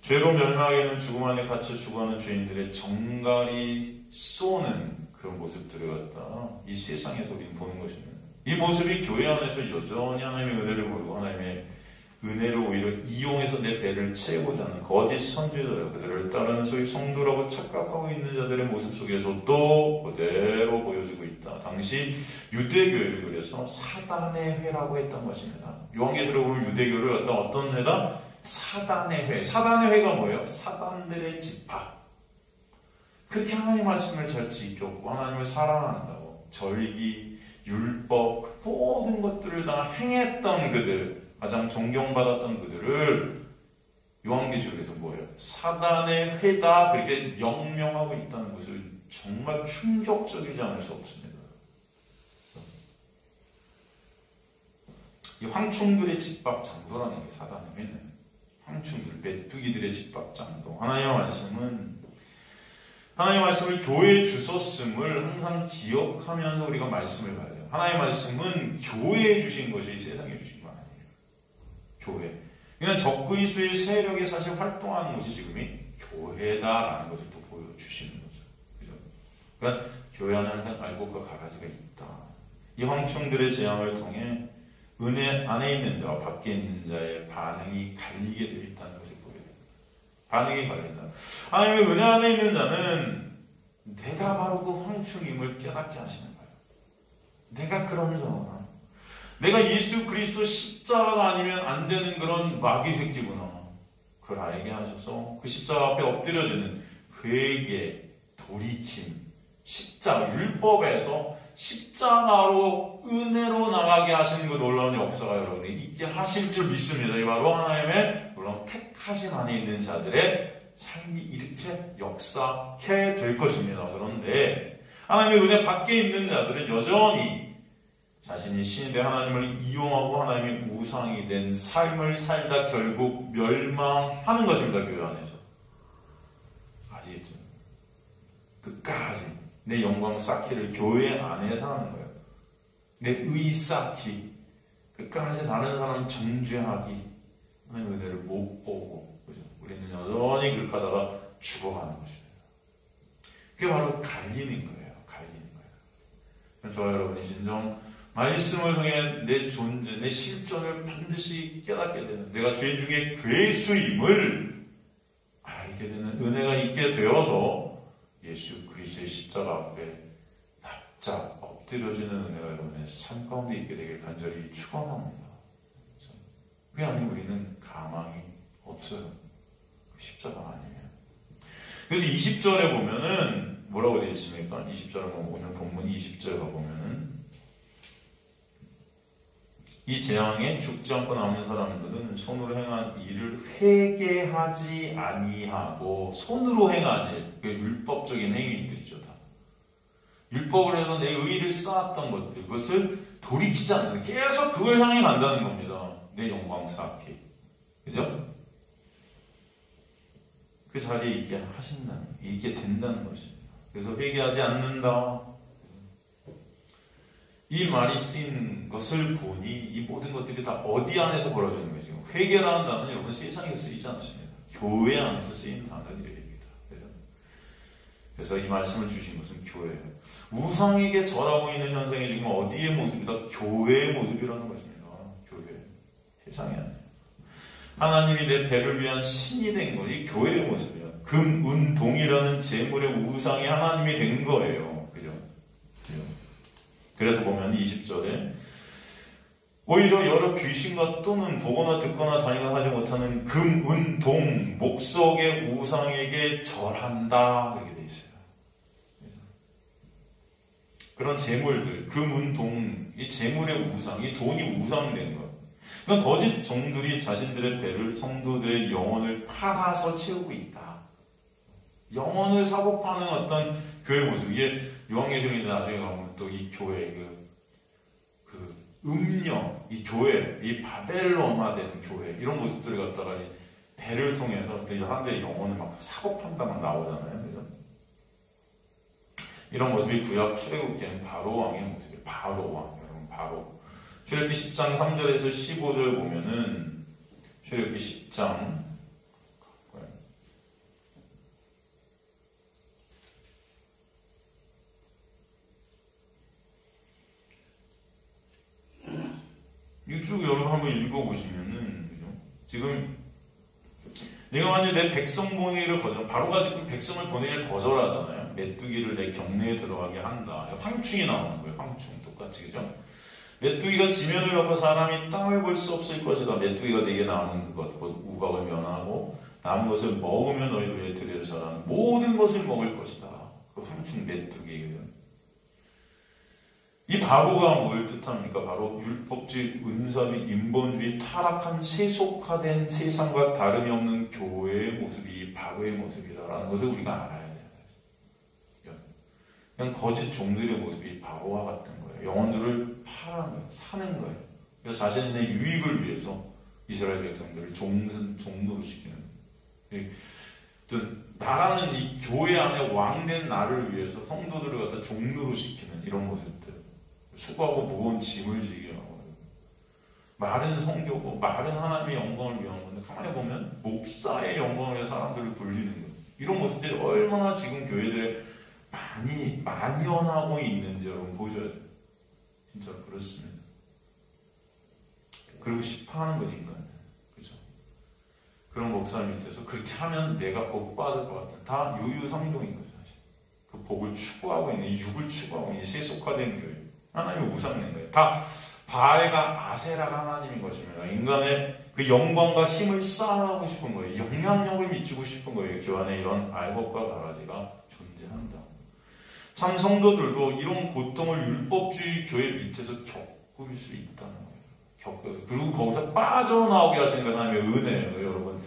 죄로 멸망하게는 죽음 안에 갇혀 죽어가는 죄인들의 정갈이 쏘는 그런 모습들을 갖다 이 세상에서 우리는 보는 것입니다. 이 모습이 교회 안에서 여전히 하나님의 은혜를 모르고 하나님의 은혜를 오히려 이용해서 내 배를 채우고자 하는 거짓 선지자들, 그들을 따르는 소위 성도라고 착각하고 있는 자들의 모습 속에서 또 그대로 보여지고 있다. 당시 유대교회를 그래서 사단의 회라고 했던 것입니다. 요한계시록에 보면 유대교를 어떤 회다? 사단의 회. 사단의 회가 뭐예요? 사단들의 집합. 그렇게 하나님의 말씀을 잘 지켰고 하나님을 사랑한다고 절기, 율법 모든 것들을 다 행했던 그들, 가장 존경받았던 그들을 요한계시록에서 뭐예요? 사단의 회다 그렇게 영명하고 있다는 것을 정말 충격적이지 않을 수 없습니다. 이 황충들의 집합 장소라는 게 사단의 회는 황충들, 메뚜기들의 집합 장소. 하나님의 말씀을 교회에 주셨음을 항상 기억하면서 우리가 말씀을 봐야 돼요. 하나님의 말씀은 교회에 주신 것이 세상에 주신 거 아니에요. 교회. 그냥 적그리스도의 세력이 사실 활동하는 것이 지금이 교회다라는 것을 또 보여주시는 거죠. 그죠? 그러니까 교회 안에 항상 알곡과 가라지가 있다. 이 황충들의 재앙을 통해 은혜 안에 있는 자와 밖에 있는 자의 반응이 갈리게 되어 있다는 것을 보여야 됩니다. 반응이 갈린다. 하나님의 은혜 안에 있는 자는 내가 바로 그 황충임을 깨닫게 하시는 거예요. 내가 그런 자구나. 내가 예수 그리스도 십자가가 아니면 안 되는 그런 마귀 새끼구나. 그걸 알게 하셔서 그 십자가 앞에 엎드려지는 회개, 돌이킴, 십자가, 율법에서 십자가로 은혜로 나가게 하시는 그 놀라운 역사가 여러분이 있게 하실 줄 믿습니다. 이 바로 하나님의 물론 택하심 안에 있는 자들의 삶이 이렇게 역사케 될 것입니다. 그런데 하나님의 은혜 밖에 있는 자들은 여전히 자신이 신이 된 하나님을 이용하고 하나님의 우상이 된 삶을 살다 결국 멸망하는 것입니다. 교회 안에서. 아시겠죠? 끝까지 내 영광 쌓기를 교회 안에서 하는 거예요. 내 의 쌓기. 끝까지 다른 사람 정죄하기. 하나님의 은혜를 못 보고, 그죠? 우리는 여전히 그렇게 하다가 죽어가는 것입니다. 그게 바로 갈리는 거예요. 갈리는 거예요. 저와 여러분이 진정 말씀을 통해 내 존재, 내 실존을 반드시 깨닫게 되는, 내가 죄인 중에 괴수임을 알게 되는 은혜가 있게 되어서 예수 그리스도의 십자가 앞에 납작 엎드려지는 은혜가 여러분의 삶 가운데 있게 되길 간절히 축원합니다. 그게 아니면 우리는 가망이 없어요. 십자가가 아니면. 그래서 20절에 보면은 뭐라고 되어 있습니까? 20절에 보면 오늘 본문 20절에 보면은 이 재앙에 죽지 않고 남은 사람들은 손으로 행한 일을 회개하지 아니하고, 손으로 행한 일, 그 율법적인 행위들이죠. 다. 율법을 해서 내 의의를 쌓았던 것들, 그것을 돌이키지 않는, 계속 그걸 향해 간다는 겁니다. 내 영광 쌓기. 그죠? 그 자리에 있게 하신다는, 있게 된다는 것입니다. 그래서 회개하지 않는다. 이 말이 쓰인 것을 보니 이 모든 것들이 다 어디 안에서 벌어지는 거예요? 지금 회개라는 단어는 여러분 세상에서 쓰이지 않습니다. 교회 안에서 쓰이는 단어들입니다. 그래서 이 말씀을 주신 것은 교회예요. 우상에게 절하고 있는 현상이 지금 어디의 모습이다? 교회의 모습이라는 것입니다. 교회. 세상이 아니에요. 하나님이 내 배를 위한 신이 된 것이 교회의 모습이에요. 금, 은, 동이라는 재물의 우상이 하나님이 된 거예요. 그죠? 그래서 보면 20절에 오히려 여러 귀신과 또는 보거나 듣거나 다니거나 하지 못하는 금, 은, 동, 목석의 우상에게 절한다 이렇게 돼 있어요. 그런 재물들, 금, 은, 동, 이 재물의 우상, 이 돈이 우상된 것. 그러니까 거짓 종들이 자신들의 배를, 성도들의 영혼을 팔아서 채우고 있다. 영혼을 사고 파는 어떤 교회 모습. 이게 요한계시록에 나중에 가면 또 이 교회, 그 음녀, 이 교회, 이 바벨론화된 교회, 이런 모습들을 갖다가 이 배를 통해서 사람들의 영혼을 막 사고 판다만 나오잖아요. 그죠? 이런 모습이 구약 출애굽기에는 바로 왕의 모습이에요. 바로 왕, 여러분, 바로. 출애굽기 10장 3절에서 15절 보면은, 출애굽기 10장, 이쪽 여러분 한번 읽어보시면은, 그죠? 지금, 내가 만약에 내 백성 보내기를 바로가 지금 백성을 보내기를 거절하잖아요. 메뚜기를 내 경내에 들어가게 한다. 황충이 나오는 거예요. 황충. 똑같이, 그죠? 메뚜기가 지면을 덮어 사람이 땅을 볼 수 없을 것이다. 메뚜기가 내게 나오는 것, 곧 육박을 면하고 남은 것을 먹으면 너희 위에 들여서 자라는 모든 것을 먹을 것이다. 그 황충 메뚜기예요. 이 바보가 뭘 뜻합니까? 바로 율법주의, 은사주의, 인본주의, 타락한 세속화된 세상과 다름이 없는 교회의 모습이 바보의 모습이다라는 것을 우리가 알아야 돼요. 그냥 거짓 종들의 모습이 바보와 같은 거예요. 영혼들을 팔아는 거예요. 사는 거예요. 그래서 자신의 유익을 위해서 이스라엘 백성들을 종노로 시키는 거예요. 나라는 이 교회 안에 왕된 나를 위해서 성도들을 갖다 종노로 시키는 이런 모습들. 수고하고 무거운 짐을 지게 하고 말은 성교고 말은 하나님의 영광을 위한 건데 가만히 보면 목사의 영광을 위해 사람들을 불리는 거예요. 이런 모습들이 얼마나 지금 교회들에 많이 만연하고 있는지 여러분 보셔야 돼요. 진짜 그렇습니다. 그러고 싶어 하는 거지 인간은. 그렇죠? 그런 목사 밑에서 그렇게 하면 내가 복 받을 것 같은 다 유유상종인 거죠. 사실. 그 복을 추구하고 있는 이 육을 추구하고 있는 세속화된 교회. 하나님이 우상인 거예요. 다 바알과 아세라가 하나님인 것입니다. 인간의 그 영광과 힘을 쌓아가고 싶은 거예요. 영향력을 미치고 싶은 거예요. 교회 안에 이런 알곡과 가라지가 존재한다. 참 성도들도 이런 고통을 율법주의 교회 밑에서 겪을 수 있다는 거예요. 그리고 거기서 빠져나오게 하시는 게 하나님의 은혜예요. 여러분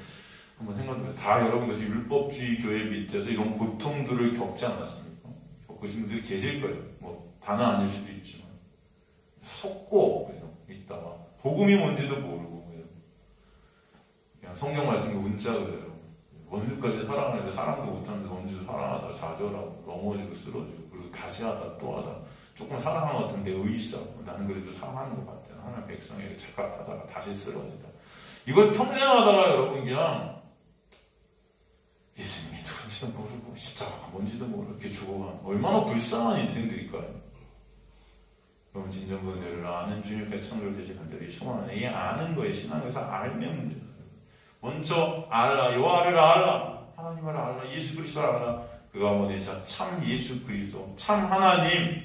한번 생각해보세요. 다 여러분 그래서 율법주의 교회 밑에서 이런 고통들을 겪지 않았습니까? 겪으신 분들이 계실 거예요. 다는 아닐 수도 있지만 속고 있다가 복음이 뭔지도 모르고 그냥 성경 말씀이 문자 그대로 원수까지 사랑하는데 사랑도 못하는데 원수 사랑하다 좌절하고 넘어지고 쓰러지고 그리고 다시 하다 또 하다 조금 사랑하는 것 같은데 의있어 나는 그래도 사랑하는 것 같아 하나님 백성에게 착각하다가 다시 쓰러지다 이걸 평생 하다가 여러분 그냥 예수님이 누군지도 모르고 십자가가 뭔지도 모르고 이렇게 죽어가는 얼마나 불쌍한 인생들일까요? 여러분 진정근혜를 아는 주님의 백성들 되신 분들이 소원하는 이 아는 거에 신앙에서 알면 문제예요. 먼저 알라 여호와를 알라 하나님을 알라 예수 그리스도를 알라 그가 뭐되자 참 예수 그리스도 참 하나님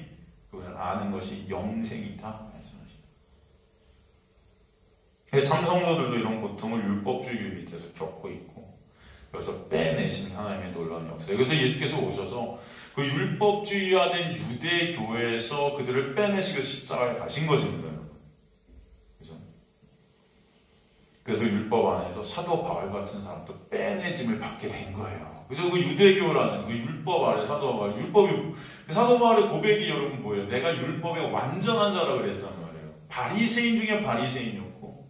그걸 아는 것이 영생이다 말씀하십니다. 참 성도들도 이런 고통을 율법주의 밑에서 겪고 있고 그래서 빼내신 하나님의 놀라운 역사. 그래서 예수께서 오셔서 그 율법주의화된 유대 교회에서 그들을 빼내시고 십자가에 가신 것입니다, 여러분. 그죠? 그래서 율법 안에서 사도 바울 같은 사람도 빼내짐을 받게 된 거예요. 그죠? 그 유대교라는 그 율법 아래 사도 바울, 사도 바울의 고백이 여러분 뭐예요? 내가 율법의 완전한 자라고 그랬단 말이에요. 바리새인 중에 바리새인이었고,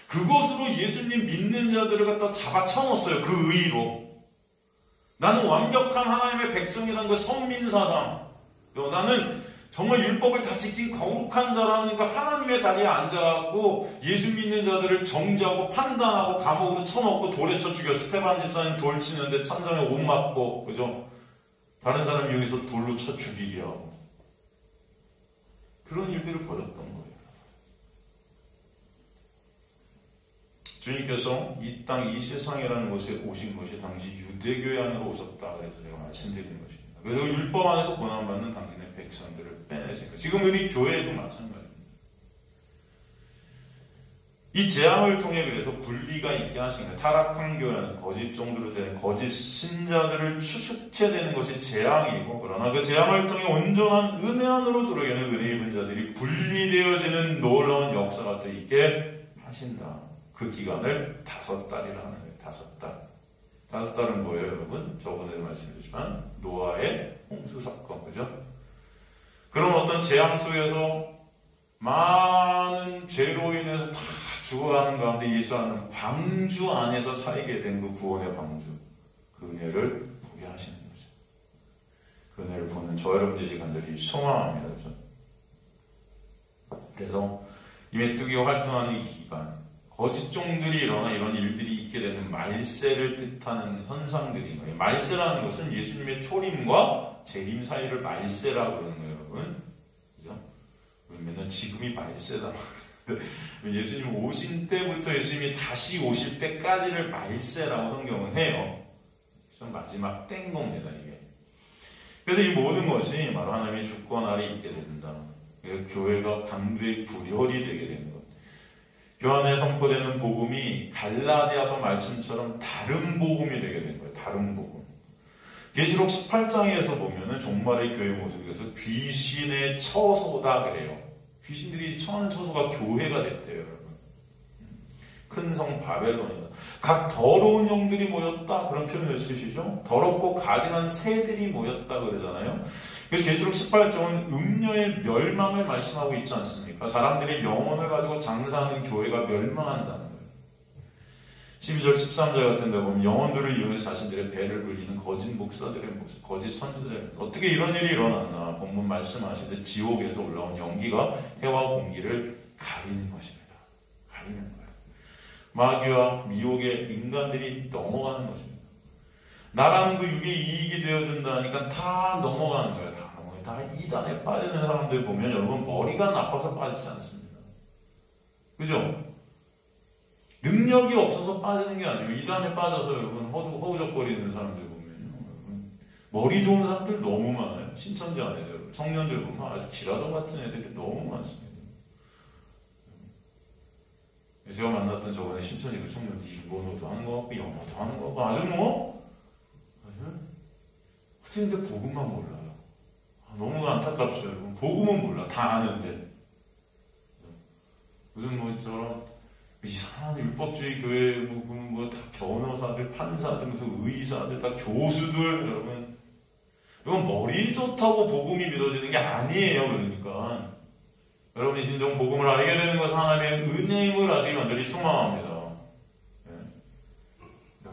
그것으로 예수님 믿는 자들을 갖다 잡아쳐놓았어요. 그 의의로. 나는 완벽한 하나님의 백성이라는 그 선민사상. 나는 정말 율법을 다 지킨 거룩한 자라는 그 하나님의 자리에 앉아갖고 예수 믿는 자들을 정죄하고 판단하고 감옥으로 쳐넣고 돌에 쳐 죽여. 스테반 집사님 돌 치는데 찬장에 옷 맞고, 그죠? 다른 사람 이용해서 돌로 쳐 죽이게 하고. 그런 일들을 벌였던 거예요. 주님께서 이 땅, 이 세상이라는 곳에 오신 것이 당시 유대교회 안으로 오셨다. 그래서 제가 말씀드리는 것입니다. 그래서 율법 안에서 고난받는 당신의 백성들을 빼내신 거예요. 지금 우리 교회에도 마찬가지입니다. 이 재앙을 통해 그래서 분리가 있게 하신 거예요. 타락한 교회 안에서 거짓 종들로 되는 거짓 신자들을 추숙해야 되는 것이 재앙이고, 그러나 그 재앙을 통해 온전한 은혜 안으로 들어가는 은혜 입은 자들이 분리되어지는 놀라운 역사가 또 있게 하신다. 그 기간을 5달이라 하는 거예요. 5달. 5달은 뭐예요, 여러분? 저번에도 말씀드렸지만 노아의 홍수 사건, 그죠? 그런 어떤 재앙 속에서 많은 죄로 인해서 다 죽어가는 가운데 예수하는 방주 안에서 살게 된 그 구원의 방주, 그 은혜를 보게 하시는 거죠. 그 은혜를 보는 저 여러분 되시 간절히 소망합니다, 그죠? 그래서 이 메뚜기가 활동하는 이 기간, 거짓 종들이 일어나 이런 일들이 있게 되는 말세를 뜻하는 현상들인 거예요. 말세라는 것은 예수님의 초림과 재림 사이를 말세라고 그러는 거예요, 여러분. 그죠? 우리 맨날 지금이 말세다. 예수님 오신 때부터 예수님이 다시 오실 때까지를 말세라고 성경은 해요. 마지막 땡 겁니다, 이게. 그래서 이 모든 것이 바로 하나님의 주권 아래 있게 된다. 교회가 강도의 구혈이 되게 되는 것. 교환에 선포되는 복음이 갈라디아서 말씀처럼 다른 복음이 되게 된 거예요. 다른 복음. 계시록 18장에서 보면은 종말의 교회 모습에서 귀신의 처소다 그래요. 귀신들이 처하는 처소가 교회가 됐대요, 여러분. 큰 성 바벨론이다. 각 더러운 영들이 모였다 그런 표현을 쓰시죠. 더럽고 가증한 새들이 모였다 그러잖아요. 그래서 계시록 18장은 음녀의 멸망을 말씀하고 있지 않습니까? 사람들이 영혼을 가지고 장사하는 교회가 멸망한다는 거예요. 12절 13절 같은 데 보면 영혼들을 이용해서 자신들의 배를 불리는 거짓 목사들의 모습, 거짓 선지자들. 어떻게 이런 일이 일어났나? 본문 말씀하시듯 지옥에서 올라온 연기가 해와 공기를 가리는 것입니다. 가리는 거예요. 마귀와 미혹의 인간들이 넘어가는 것입니다. 나라는 그 육의 이익이 되어준다니까 다 넘어가는 거예요. 다 넘어가요. 다 이단에 빠지는 사람들 보면 여러분 머리가 나빠서 빠지지 않습니다. 그죠? 능력이 없어서 빠지는 게 아니에요. 이단에 빠져서 여러분 허우적거리는 사람들 보면 여러분 머리 좋은 사람들 너무 많아요. 신천지 안에도 청년들 보면 아주 기라성 같은 애들이 너무 많습니다. 제가 만났던 저번에 신천지 그 청년들 일본어도 하는 것 같고 영어도 하는 것 같고 아주 어떻게 근데 복음만 몰라요. 너무 안타깝죠. 여러분. 복음은 몰라. 다 아는데 무슨 저런 이상한 율법주의 교회 다 변호사들, 판사들, 무슨 의사들, 다 교수들 여러분 머리 좋다고 복음이 믿어지는 게 아니에요. 그러니까 여러분이 진정 복음을 알게 되는 것은 하나님의 은혜임을 아시기 완전히 소망합니다. 네.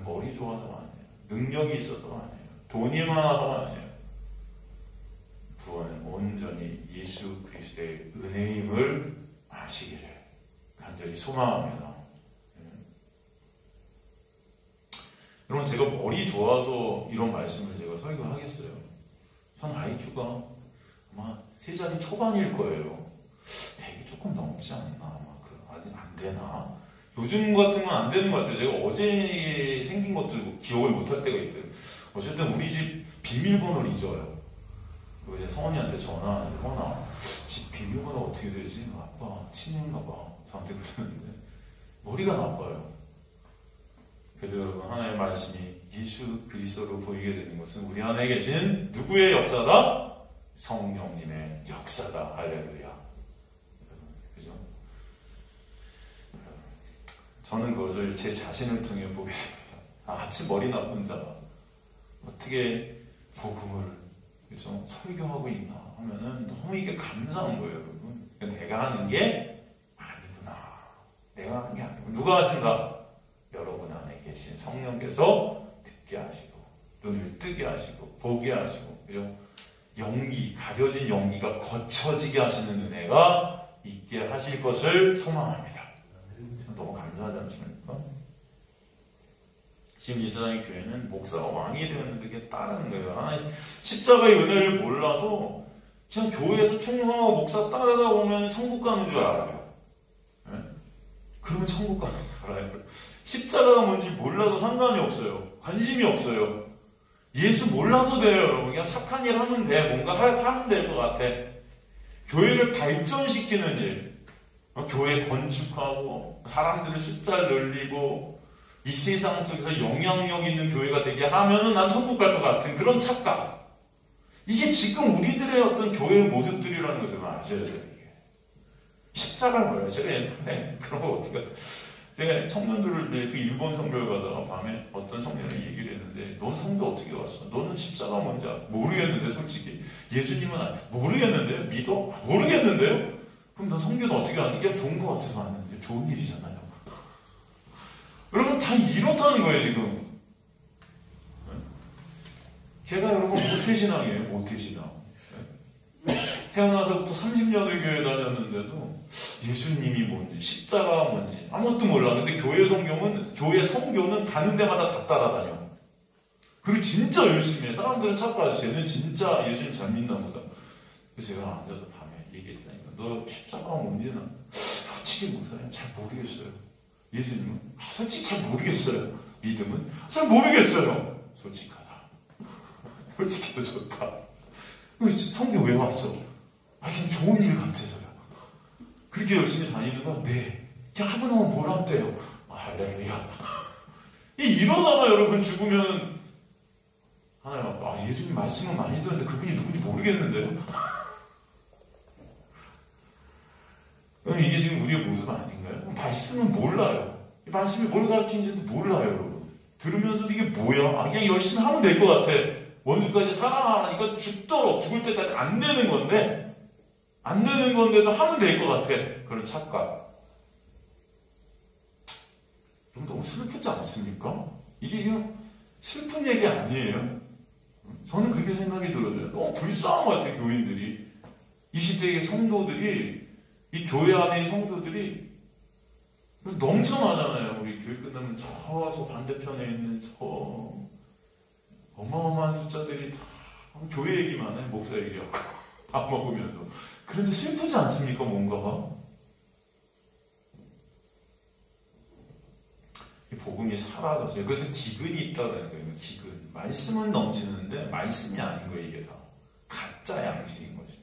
머리 좋아서 아니에요. 능력이 있어서 아니에요. 돈이 많아서 아니에요. 구원은 온전히 예수 그리스도의 은혜임을 아시기를 간절히 소망합니다. 여러분 제가 머리 좋아서 이런 말씀을 제가 설교하겠어요. 전 IQ가 아마 3자리 초반일 거예요. 100이 조금 넘지 않나 아마 아직 안 되나? 요즘 같은 건 안 되는 것 같아요. 제가 어제 생긴 것들 기억을 못할 때가 있대요. 어쨌든 우리 집 비밀번호를 잊어요. 그리고 이제 성원이한테 전화하는데 허나 집 비밀번호 어떻게 되지? 아빠 친인가 봐. 저한테 그러는데 머리가 나빠요. 그래도 여러분 하나님의 말씀이 예수 그리스도로 보이게 되는 것은 우리 안에 계신 누구의 역사다? 성령님의 역사다. 할렐루야. 그죠? 저는 그것을 제 자신을 통해 보게 됩니다. 아침 머리 나쁜 자가 어떻게 복음을 그죠? 설교하고 있나 하면은 너무 이게 감사한 거예요, 여러분. 내가 하는 게 아니구나. 내가 하는 게 아니고 누가 하신다? 여러분 안에 계신 성령께서 듣게 하시고 눈을 뜨게 하시고 보게 하시고 그죠? 연기, 가려진 연기가 거쳐지게 하시는 은혜가 있게 하실 것을 소망합니다. 너무 감사하지 않습니까? 지금 이 세상의 교회는 목사가 왕이 되었는데 그게 따르는 거예요. 십자가의 은혜를 몰라도 그냥 교회에서 충성하고 목사 따르다 보면 천국 가는 줄 알아요. 네? 그러면 천국 가는 줄 알아요. 십자가가 뭔지 몰라도 상관이 없어요. 관심이 없어요. 예수 몰라도 돼요, 여러분. 그냥 착한 일 하면 돼. 뭔가 하면 될 것 같아. 교회를 발전시키는 일. 교회 건축하고, 사람들의 숫자를 늘리고, 이 세상 속에서 영향력 있는 교회가 되게 하면은 난 천국 갈 것 같은 그런 착각. 이게 지금 우리들의 어떤 교회의 모습들이라는 것을 아셔야 돼요, 이게. 십자가를 몰라요. 제가 옛날에 그런 거 어떻게 제가 청년들을 그 일본 성교를 가다가 밤에 어떤 청년이 얘기를 했는데 넌 성교 어떻게 왔어? 너는 십자가 뭔지 모르겠는데 솔직히 예수님은 모르겠는데요? 믿어? 모르겠는데요? 그럼 넌 성교는 어떻게 하니? 그냥 좋은 거 같아서 왔는데 좋은 일이잖아요. 여러분 다 이렇다는 거예요 지금. 걔가 여러분 모태신앙이에요. 모태신앙. 태어나서부터 30년을 교회 다녔는데도 예수님이 뭔지 십자가가 뭔지 아무것도 몰라. 근데 교회 성교는 가는 데마다 다 따라다녀. 그리고 진짜 열심히 해. 사람들은 착각하지. 쟤는 진짜 예수님 잘 믿나 보다. 그래서 제가 앉아서 밤에 얘기했다니까. 너 십자가가 뭔지는 솔직히 목사님 잘 모르겠어요. 예수님은 솔직히 잘 모르겠어요. 믿음은 잘 모르겠어요. 솔직하다. 솔직해도 좋다. 성교 왜 왔어? 그냥 좋은 일 같아서요. 그렇게 열심히 다니는 건 네. 하면 뭘 한대요? 할렐루야. 이러다가 여러분 죽으면 하나님, 예수님 말씀은 많이 들었는데 그분이 누군지 모르겠는데요? 이게 지금 우리의 모습 아닌가요? 말씀은 몰라요. 말씀이 뭘 가르치는지도 몰라요, 여러분. 들으면서도 이게 뭐야? 그냥 열심히 하면 될 것 같아. 원주까지 사랑하니까 죽을 때까지 안 되는 건데도 하면 될 것 같아. 그런 착각. 좀 너무 슬프지 않습니까? 이게 지금 슬픈 얘기 아니에요. 저는 그렇게 생각이 들어요. 너무 불쌍한 것 같아요, 교인들이. 이 시대의 성도들이, 이 교회 안의 성도들이 넘쳐나잖아요. 우리 교회 끝나면 저 반대편에 있는 저 어마어마한 숫자들이 다 교회 얘기만 해, 목사 얘기하고 밥 먹으면서. 그런데 슬프지 않습니까, 뭔가가? 이 복음이 사라졌어요. 그래서 기근이 있다는 거예요. 기근. 말씀은 넘치는데 말씀이 아닌 거예요, 이게 다. 가짜 양식인 거지.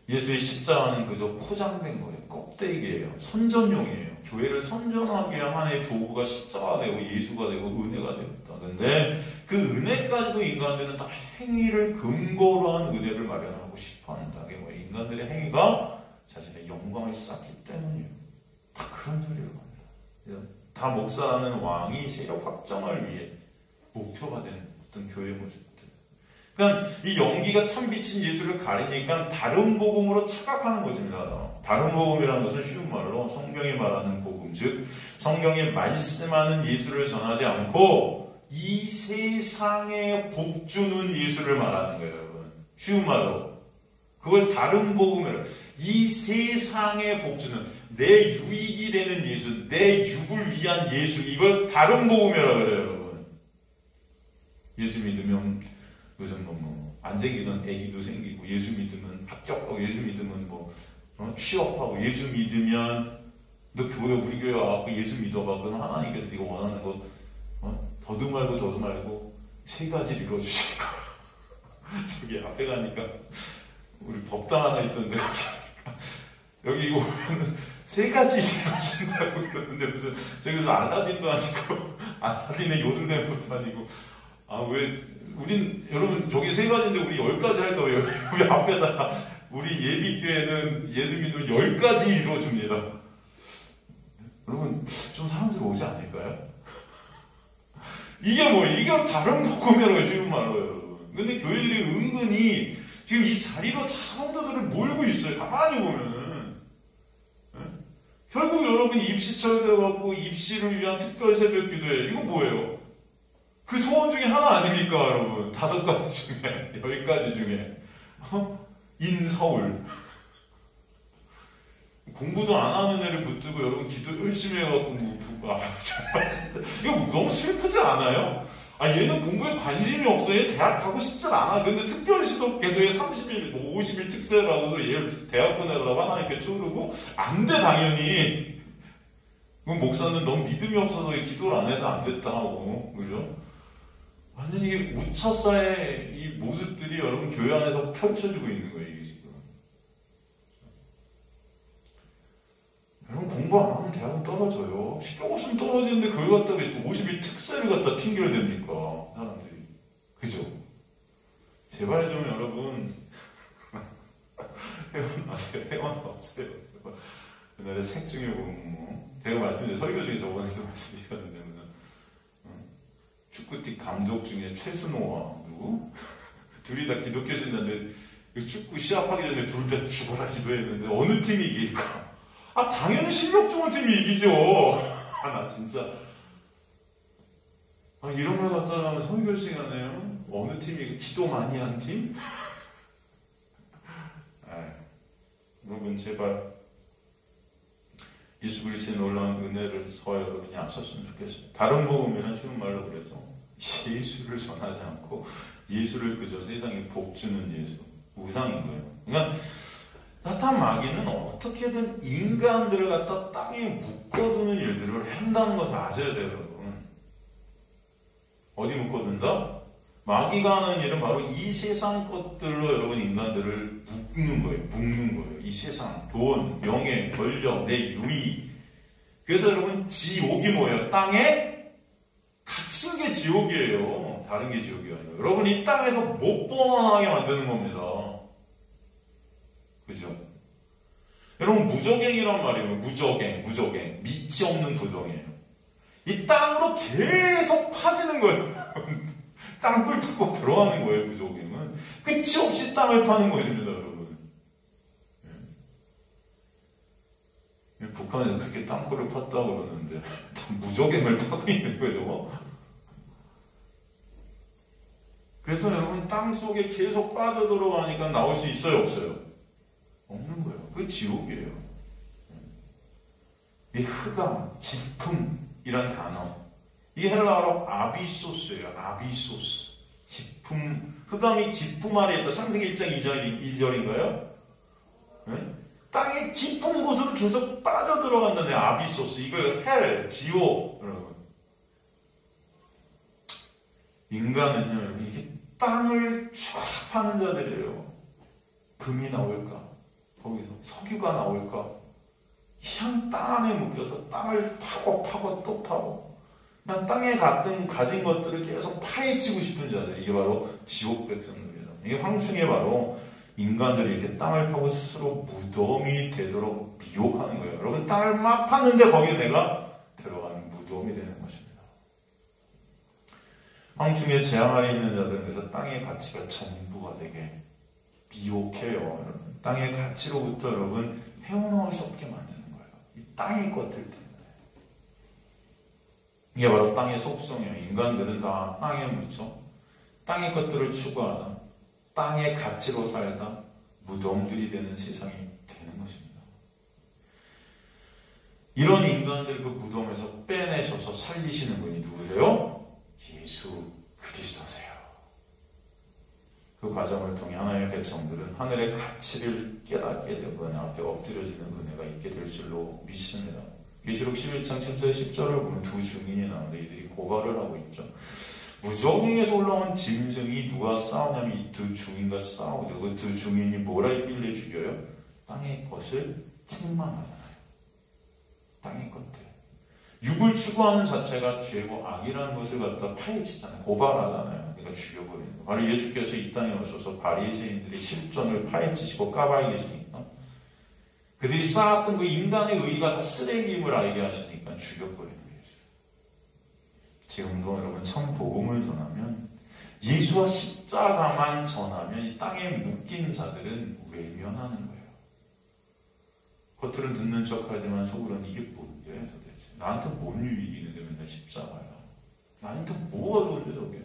예수의 십자가는 그저 포장된 거예요. 껍데기예요. 선전용이에요. 교회를 선전하기 위한 하나의 도구가 십자가가 되고 예수가 되고 은혜가 되었다. 근데 그 은혜까지도 인간들은 다 행위를 근거로 한 은혜를 마련하고 싶어 한다. 인간들의 행위가 자신의 영광을 쌓기 때문이에요. 다 그런 소리를 합니다. 다 목사하는 왕이 세력 확정을 위해 목표가 된 어떤 교회 모습들. 그러니까 이 연기가 참 비친 예수를 가리니까 다른 복음으로 착각하는 것입니다. 다른 복음이라는 것은 쉬운 말로 성경이 말하는 복음, 즉 성경에 말씀하는 예수를 전하지 않고 이 세상에 복 주는 예수를 말하는 거예요, 여러분. 쉬운 말로. 그걸 다른 복음이라고. 이 세상에 복 주는, 내 유익이 되는 예수, 내 육을 위한 예수, 이걸 다른 복음이라고 그래요, 여러분. 예수 믿으면 요즘 안 생기던 애기도 생기고, 예수 믿으면 합격하고, 예수 믿으면 취업하고, 예수 믿으면 너 교회, 우리 교회 와갖고 예수 믿어봐. 그럼 하나님께서 네가 원하는 거 더도 말고 세 가지를 이루어주실 거야. 저기 앞에 가니까 우리 법당 하나 있던데 여기 이거 오면 세 가지 이루어진다고 그러는데 무슨 저기서 알라딘도 아니고 알라딘의 요술램프도 아니고 왜 우린 여러분 저기 세 가지인데 우리 10가지 할까 왜 여기 앞에다가 우리 예비교회는 예수 믿으면 10가지 이루어줍니다. 여러분 좀 사람들 오지 않을까요? 이게 뭐예요? 이게 다른 복음이라고 쉬운 말로 여러분. 근데 교회들이 은근히 지금 이 자리로 다 성도들을 몰고 있어요. 가만히 보면은. 결국 여러분 입시철 돼갖고 입시를 위한 특별 새벽 기도회. 이거 뭐예요? 그 소원 중에 하나 아닙니까, 여러분? 5가지 중에, 10가지 중에. 인서울. 공부도 안 하는 애를 붙들고 여러분 기도 열심히 해갖고 정말 진짜 이거 너무 슬프지 않아요? 얘는 공부에 관심이 없어. 얘 대학 가고 싶진 않아. 근데 특별시도 계도에 30일, 50일 특세라고 얘 대학 보내려고 하나님께 쪼르고 안 돼, 당연히. 그럼 목사는 넌 믿음이 없어서 기도를 안 해서 안 됐다 하고, 그죠? 완전히 우차사의 이 모습들이 여러분 교회 안에서 펼쳐지고 있는 거예요, 이게 지금. 여러분 공부 안 하면 대학은 떨어져요. 실력 없으면 떨어지는데 그걸 갖다가 또 50일 특세를 갖다 핑계를댑니까, 사람들이. 그죠? 제발 좀 여러분 회원하세요. 회원 없어요. 옛날에 책 중에 보면 제가 말씀드린 설교 중에 저번에도 말씀드렸는데 축구팀 감독 중에 최순호와 누구? 둘이 다 기독교 신자인데 축구 시합하기 전에 둘 다 죽어라 기도했는데 어느 팀이 이길까? 당연히 실력 좋은 팀이 이기죠. 나 진짜 이런 걸 갖다가 하면 설교 시간에요. 어느 팀이 기도 많이 한 팀? 여러분 제발 예수 그리스도의 놀라운 은혜를 서 여러분이 아셨으면 좋겠어요. 다른 복음에는 쉬운 말로 그래서 예수를 전하지 않고 예수를 그저 세상에 복 주는 예수, 우상인 거예요. 그러니까 사탄 마귀는 어떻게든 인간들을 갖다 땅에 묶어두는 일들을 한다는 것을 아셔야 돼요, 여러분. 어디 묶어둔다? 마귀가 하는 일은 바로 이 세상 것들로 여러분 인간들을 묶는 거예요. 묶는 거예요. 이 세상, 돈, 명예, 권력, 내 유익. 그래서 여러분 지옥이 뭐예요? 땅에 갇힌 게 지옥이에요. 다른 게 지옥이 아니에요. 여러분 이 땅에서 못 벗어나게 만드는 겁니다. 그죠? 여러분 무적행이란 말이에요. 무적행. 밑이 없는 부정이에요. 이 땅으로 계속 파지는 거예요. 땅굴 뚫고 들어가는 거예요. 무적행은 끝이 없이 땅을 파는 것입니다. 여러분. 북한에서 그렇게 땅굴을 팠다고 그러는데 무적행을 파고 있는 거죠. 그래서 여러분 땅속에 계속 빠져들어가니까 나올 수 있어요? 없어요? 없는 거예요. 그게 지옥이에요. 이 흑암, 깊음이란 단어, 이게 헬라어로 아비소스예요. 아비소스. 깊음, 흑암이 깊음 아래 있다. 창세기 1장 2절인가요? 네? 땅의 깊은 곳으로 계속 빠져들어간다네. 아비소스. 이걸 헬, 지옥. 여러분. 인간은요, 여러분, 이게 땅을 죽어라 파는 자들이에요. 금이 나올까? 거기서 석유가 나올까? 그냥 땅 안에 묶여서 땅을 파고 또 파고 그냥 땅에 가진 것들을 계속 파헤치고 싶은 자들, 이게 바로 지옥 백성들이죠. 이게 황충에 바로 인간들이 이렇게 땅을 파고 스스로 무덤이 되도록 미혹하는 거예요. 여러분 땅을 막 팠는데 거기에 내가 들어가는 무덤이 되는 것입니다. 황충의 재앙 아래 있는 자들은 그래서 땅의 가치가 전부가 되게 미혹해요. 여러분. 땅의 가치로부터 여러분 헤어나올 수 없게 만드는 거예요. 이 땅의 것들 때문에. 이게 바로 땅의 속성이에요. 인간들은 다 땅에 묻죠. 땅의 것들을 추구하다, 땅의 가치로 살다 무덤들이 되는 세상이 되는 것입니다. 이런 인간들 그 무덤에서 빼내셔서 살리시는 분이 누구세요? 예수 그리스도세요. 그 과정을 통해 하나님의 백성들은 하늘의 가치를 깨닫게 되고 은혜 앞에 엎드려지는 은혜가 있게 될 줄로 믿습니다. 계시록 11장 7절 10절을 보면 두 증인이 나오는데 이들이 고발을 하고 있죠. 무적행에서 올라온 짐승이 누가 싸우냐면 이 두 증인과 싸우죠. 그 두 증인이 뭐라 했길래 죽여요? 땅의 것을 책망하잖아요. 땅의 것들. 육을 추구하는 자체가 죄고 악이라는 것을 갖다 파헤치잖아요. 고발하잖아요. 그러니까 죽여버리는 거. 바로 예수께서 이 땅에 오셔서 바리새인들의 실존을 파헤치시고 까발이 계시니까 그들이 쌓았던 그 인간의 의의가 다 쓰레기임을 알게 하시니까 죽여버리는 거예요. 지금도 여러분 참 복음을 전하면 예수와 십자가만 전하면 이 땅에 묶인 자들은 외면하는 거예요. 겉으로는 듣는 척하지만 속으로는 이게 뭔데 도대체. 나한테 뭔 유익이 있는데 맨날 십자가야. 나한테 뭐가 좋은데 저게.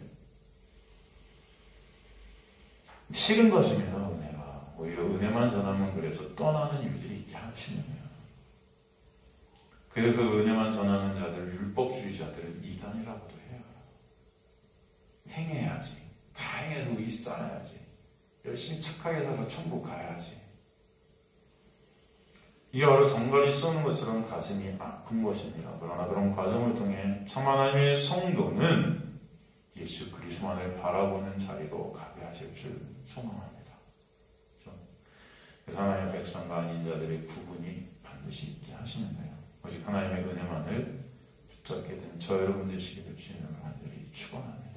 싫은 것입니다. 은혜가. 오히려 은혜만 전하면 그래서 떠나는 일들이 있게 하시는 거예요. 그래서 그 은혜만 전하는 자들, 율법주의자들은 이단이라고도 해요. 행해야지. 다 행해서 의 쌓아야지. 열심히 착하게 살아서 천국 가야지. 이게 바로 정갈이 쏘는 것처럼 가슴이 아픈 것입니다. 그러나 그런 과정을 통해 참 하나님의 성도는 예수 그리스도만을 바라보는 자리로 가게 하실 줄 소망합니다. 그래서 하나님의 백성과 아닌 자들의 구분이 반드시 있게 하시는 거예요. 오직 하나님의 은혜만을 붙잡게 된 저 여러분 되시게 될 수 있는 간절히 축원합니다.